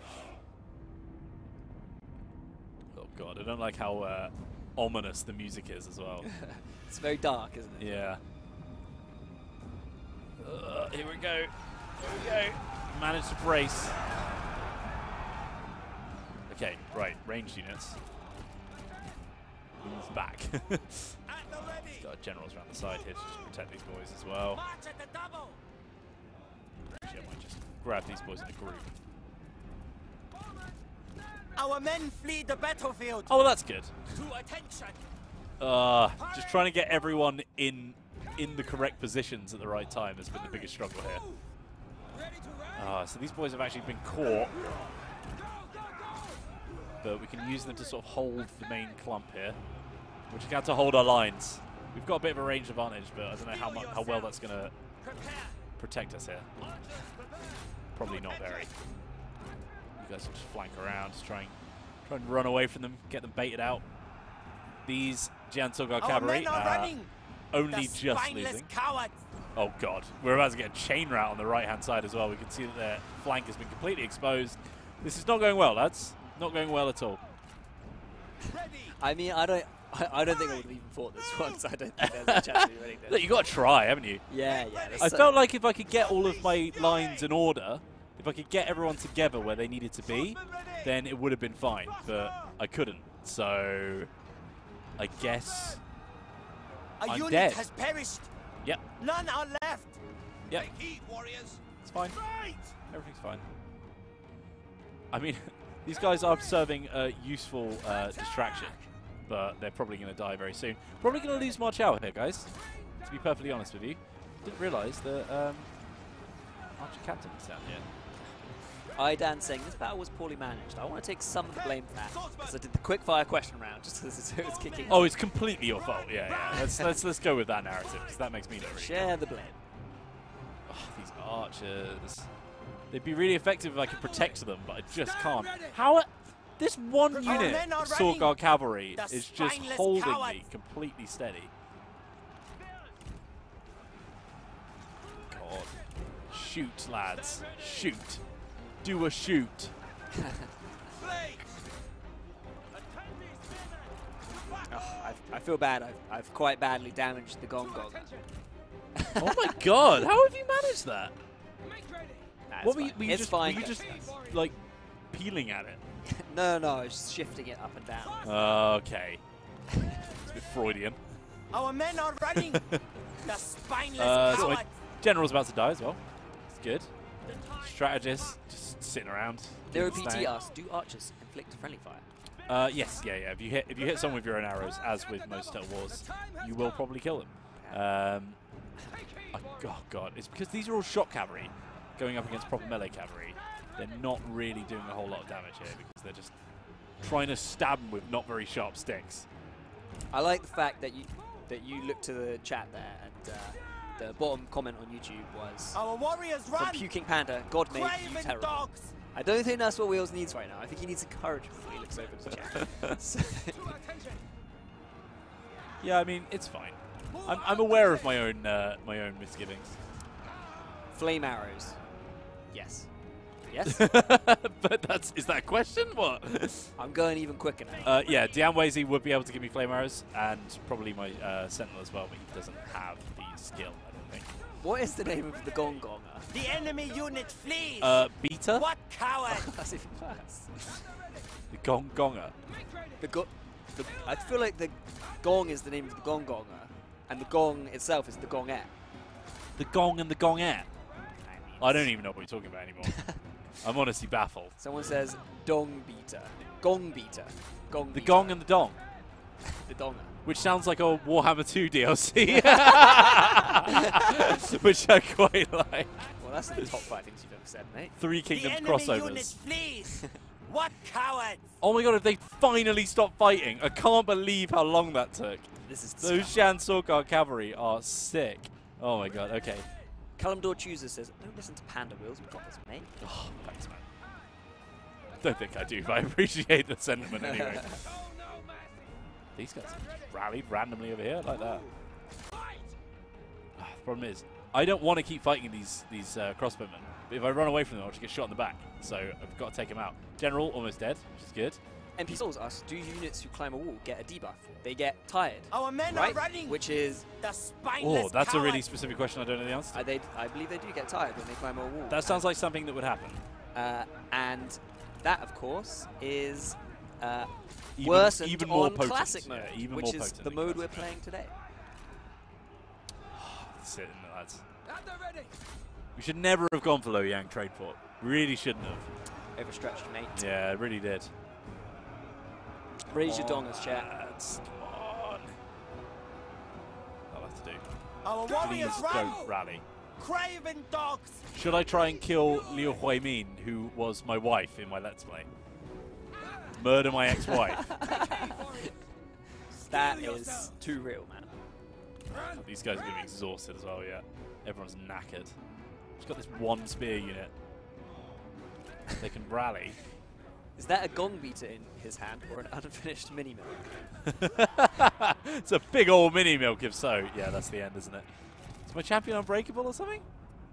Oh god, I don't like how ominous the music is as well. It's very dark, isn't it? Yeah. Here we go. Here we go. Managed to brace. Okay, right. Ranged units. Move back. Got generals around the side here to just protect these boys as well. Actually, I might just grab these boys in a group. Our men flee the battlefield. Oh, well, that's good. To attention. Just trying to get everyone in the correct positions at the right time has been the biggest struggle here. So these boys have actually been caught, but we can use them to sort of hold the main clump here. We're just going to have to hold our lines. We've got a bit of a range advantage, but I don't know how well that's going to protect us here. Probably not very. You guys will just flank around, just try and run away from them, get them baited out. These Jiansogar cavalry are only just losing. Oh god, we're about to get a chain rout on the right-hand side as well. We can see that their flank has been completely exposed. This is not going well, lads. Not going well at all. I mean, I don't think I would have even fought this one, so I don't think there's a chance of me winning this. Look, you got to try, haven't you? Yeah. I felt like if I could get all of my lines in order, if I could get everyone together where they needed to be, then it would have been fine. But I couldn't, so I guess I'm unit dead. has perished. Yep. None are left. Yep. Take heed, warriors. It's fine. Fight! Everything's fine. I mean, these guys are serving a useful distraction, but they're probably going to die very soon. Probably going to lose March out here, guys, to be perfectly honest with you. Didn't realise that Archer Captain was down here. Dan saying this battle was poorly managed. I want to take some of the blame for that because I did the quick fire question round just as it was kicking. Oh, it's completely your fault. Yeah. Let's go with that narrative because that makes me look really Share the blame. Oh, these archers. They'd be really effective if I could protect them, but I just can't. How? This one unit of Sword Guard cavalry is just holding me completely steady. God. Shoot, lads. Shoot. Do a shoot. I feel bad. I've quite badly damaged the Gong Gong. Oh my god, how have you managed that? What were you just like peeling at it? No, I was just shifting it up and down. Okay. It's a bit Freudian. Our men are running. The spineless so my coward. general's about to die as well. It's good. Strategist, just sitting around. Nero PT asks, do archers inflict friendly fire? Yes, yeah. If you hit someone with your own arrows, as with most wars, you will probably kill them. Oh god, it's because these are all shock cavalry going up against proper melee cavalry. They're not really doing a whole lot of damage here because they're just trying to stab them with not very sharp sticks. I like the fact that you look to the chat there and the bottom comment on YouTube was Our warriors from run. Puking Panda, God made you Craven terrible. dogs. I don't think that's what Wheels needs right now. I think he needs encouragement when he looks over the chat. So Yeah, I mean, it's fine. I'm aware of my own misgivings. flame arrows. Yes. Yes? But is that a question? What? I'm going even quicker now. Yeah, Dianwezi would be able to give me flame arrows, and probably my sentinel as well, but he doesn't have the skill, I don't think. What is the name of the Gong Gonger? The enemy unit flees. Beta? What coward? That's even worse. The Gong Gonger. I feel like the Gong is the name of the Gong Gonger, and the Gong itself is the Gongette. The Gong and the Gongette. I don't even know what we're talking about anymore. I'm honestly baffled. Someone says dong beater. Gong beater. The gong and the dong. The donger. Which sounds like a Warhammer 2 DLC. Which I quite like. Well, that's the top 5 things you've ever said, mate. Three Kingdoms the enemy crossovers. units flees. What cowards! Oh my god, if they finally stop fighting. I can't believe how long that took. This is Those Shan Sorkar cavalry are sick. Oh my god, okay. Kalimdor Chooser says, don't listen to Panda Wheels, we've got this, mate. Oh, thanks, man. Don't think I do, but I appreciate the sentiment anyway. These guys are rallied randomly over here. I like that. The problem is, I don't want to keep fighting these crossbowmen. But if I run away from them, I'll just get shot in the back. So I've got to take him out. General, almost dead, which is good. MP Souls asks, do units who climb a wall get a debuff? They get tired. Our men right? are running. Which is... The spineless Oh, that's a really cowards. specific question I don't know the answer to. I believe they do get tired when they climb a wall. That sounds like something that would happen. And that, of course, is Even worsened more on potent. Classic mode, Yeah, even which more is potent the than mode we're Classic. playing today. That's it, isn't it, lads? At the ready. We should never have gone for Loyang Trade Port. Really shouldn't have. Overstretched, mate. Yeah, it really did. Raise your dongers, chat. Lads, come on. I'll have to do. Our Please warriors run. don't rally. Craven dogs. Should I try and kill Liu Huimin, who was my wife in my Let's Play? Murder my ex-wife. That is too real, man. These guys are going to be exhausted as well, yeah. Everyone's knackered. Just got this one spear unit. They can rally. Is that a gong beater in his hand or an unfinished mini mill? It's a big old mini milk, if so. Yeah, that's the end, isn't it? Is my champion unbreakable or something?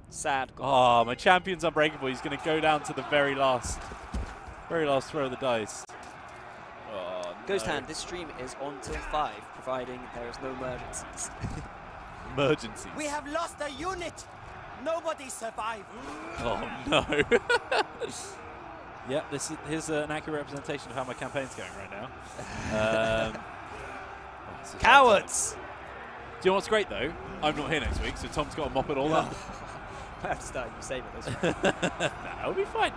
Sad. Oh, my champion's unbreakable. He's going to go down to the very last throw of the dice. Oh, Ghost no. Hand, this stream is on till 5, providing there is no emergencies. Emergencies. We have lost a unit. Nobody survived. Oh, no. Yeah, here's an accurate representation of how my campaign's going right now. This is Cowards! Do you know what's great, though? I'm not here next week, so Tom's got to mop it all up. I have to start you saving this. Nah, it'll be fine.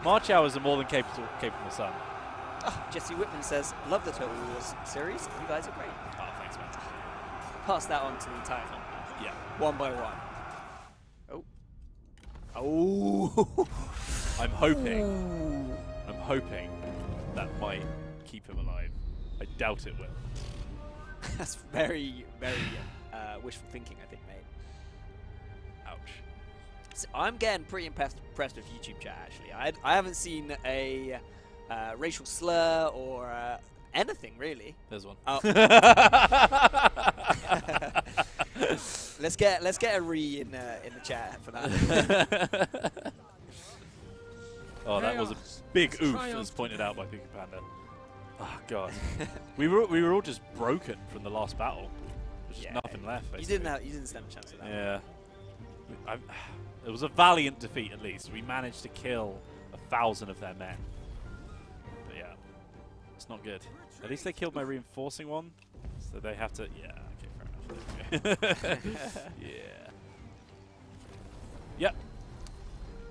March hours are more than capable, son. Oh, Jesse Whitman says, love the Total Wars series. You guys are great. Oh, thanks, man. Pass that on to the entire fan. Yeah. One by one. Oh. Oh. I'm hoping that might keep him alive. I doubt it will. That's very, very wishful thinking, I think, mate. Ouch. So I'm getting pretty impressed with YouTube chat, actually. I haven't seen a racial slur or anything, really. There's one. Oh. let's get a re in the chat for that. Oh, that was a big oof, as pointed out by Pika Panda. Oh god, we were all just broken from the last battle. There's just nothing left. Basically. You didn't stand a chance of that. Yeah, it was a valiant defeat. At least we managed to kill 1,000 of their men. But yeah, it's not good. At least they killed my reinforcing one, so they have to. Yeah, okay, fair enough. Yeah. Yep.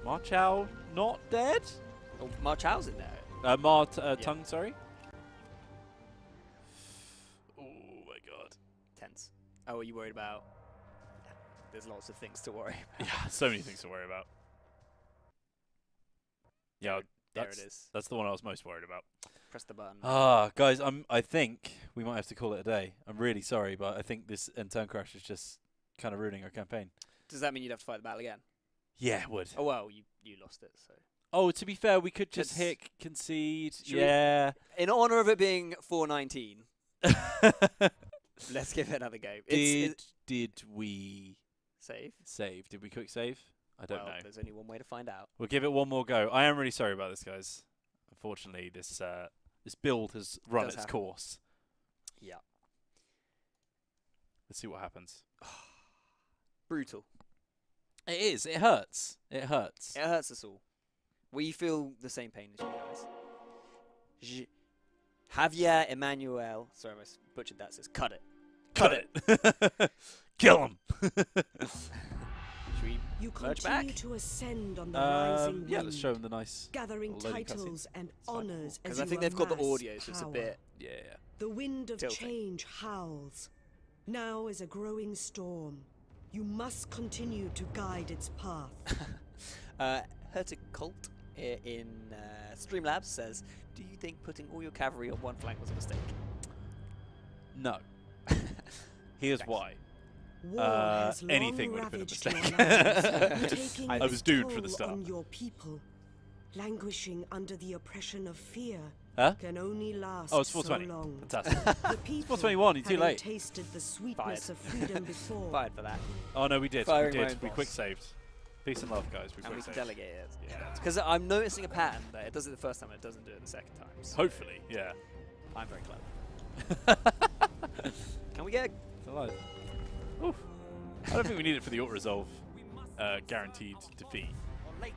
Marchow not dead. Oh, Ma Chao's in there. Teng, sorry. Oh my god. Tense. Oh, are you worried about? There's lots of things to worry about. Yeah, so many things to worry about. Yeah, There it is. That's the one I was most worried about. Press the button. Ah, guys, I think we might have to call it a day. I'm really sorry, but I think this end turn crash is just kind of ruining our campaign. Does that mean you'd have to fight the battle again? Yeah, it would. Oh well, you lost it, so. Oh, to be fair, we could just Let's- hit concede. Should we- Yeah. In honor of it being 419, let's give it another go. Did we Save? save? Did we quick save? I don't Well, know. there's only one way to find out. We'll give it one more go. I am really sorry about this, guys. Unfortunately, this build has run Does its happen. course. Yeah. Let's see what happens. Brutal. It is. It hurts. It hurts. It hurts us all. We feel the same pain as you guys. Javier Emmanuel, sorry, I butchered that, says, cut it. Cut it. Kill him. Should we You Merge continue back? to ascend on the rising Yeah, wind, let's show them the nice gathering loading cutscene. titles and fine. honors as Because you I think they've got the amass audio, so it's a power. bit. Yeah. The wind of tilting. change howls. Now is a growing storm. You must continue to guide its path. Herticult in Streamlabs says, "Do you think putting all your cavalry on one flank was a mistake?" No. Here's why. War has long anything would have been a ravaged your mistake. lands, taking I was its doomed from the toll start. on your people. Languishing under the oppression of fear Huh? can only last Oh, it's so 420. long. Fantastic. The people, 421, you're too having late. tasted the sweetness Fired. of freedom before, Fired for that. Oh no, we did. Firing We my did. own We boss. quick saved. Peace and love, guys. We And we quick can saved. delegate it. Yeah. Because I'm noticing a pattern that it does it the first time and it doesn't do it the second time. So Hopefully, yeah. I'm very clever. Can we get Alive. Oof. I don't think we need it for the auto-resolve guaranteed defeat. Or later.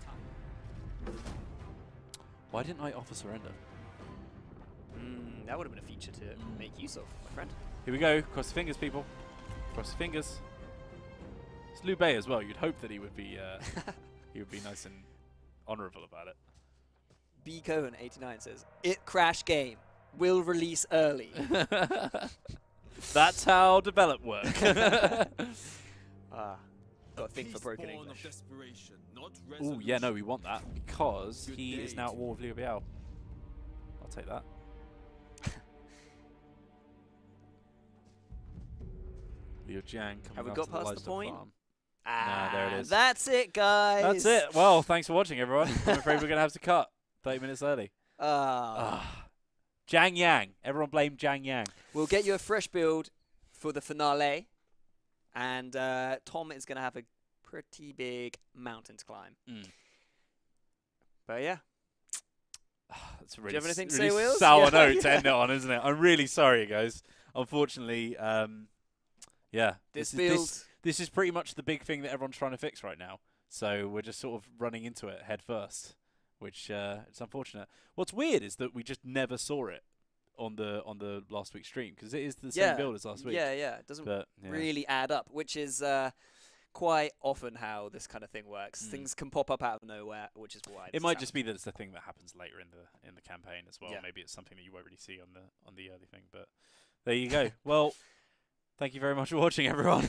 Why didn't I offer surrender? that would have been a feature to make use of, my friend. Here we go. Cross the fingers, people. Cross the fingers. It's Liu Bei as well. You'd hope that he would be nice and honourable about it. B Cohen 89 says, "It crash game will release early." That's how develop work. Got a thing for broken English. Oh yeah, no, we want that because Good he is day now at to war with Liu Biao. I'll take that. Liu Jiang coming Have we after got the past the livestock point? farm. Ah, there it is. That's it, guys. That's it. Well, thanks for watching, everyone. I'm afraid we're going to have to cut 30 minutes early. Jiang Yang. Everyone blame Jiang Yang. We'll get you a fresh build for the finale, and Tom is going to have a pretty big mountain to climb. But yeah. That's a Do really, you have anything to really say, Wheels? sour Yeah. note to end it on, isn't it? I'm really sorry, guys. Unfortunately, yeah. This is- build. This is pretty much the big thing that everyone's trying to fix right now. So we're just sort of running into it head first, which it's unfortunate. What's weird is that we just never saw it on the last week's stream because it is the same build as last week. Yeah, yeah. It doesn't But, yeah. really add up, which is quite often how this kind of thing works. Things can pop up out of nowhere, which is why. It might just be that it's a thing that happens later in the campaign as well. Yeah. Maybe it's something that you won't really see on the early thing. But there you go. Well, thank you very much for watching, everyone.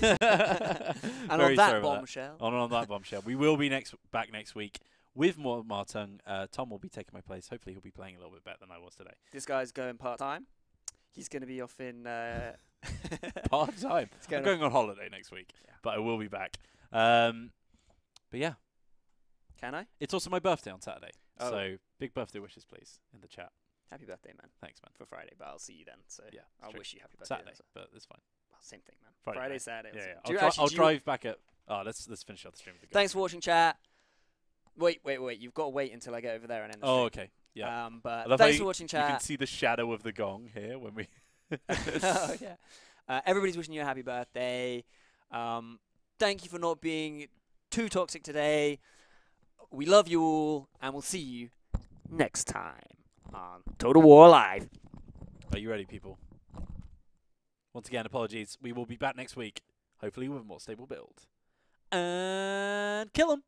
And Very on that sorry about bombshell. On that bombshell, we will be back next week with more Martung. Tom will be taking my place. Hopefully, he'll be playing a little bit better than I was today. This guy's going part-time. He's going to be off in... Part time. I'm going on holiday next week, but I will be back. But yeah, Can I? it's also my birthday on Saturday, Oh. so big birthday wishes, please, in the chat. Happy birthday, man. Thanks, man. For Friday, but I'll see you then. So Yeah, I'll true. wish you happy birthday. Saturday, then, so- but it's fine. well, same thing, man. Friday, night. Saturday. Yeah, Do yeah. you I'll do you- drive back at. Oh, let's finish out the stream. With the Thanks for watching, chat. Wait. You've got to wait until I get over there and end the Oh, stream. okay. Yeah. I But love how thanks you- for watching, You can chat. see the shadow of the gong here when we. Oh, yeah. Everybody's wishing you a happy birthday. Thank you for not being too toxic today. We love you all, and we'll see you next time on Total War Live. Are you ready, people? Once again, apologies. We will be back next week, hopefully with a more stable build. And kill 'em!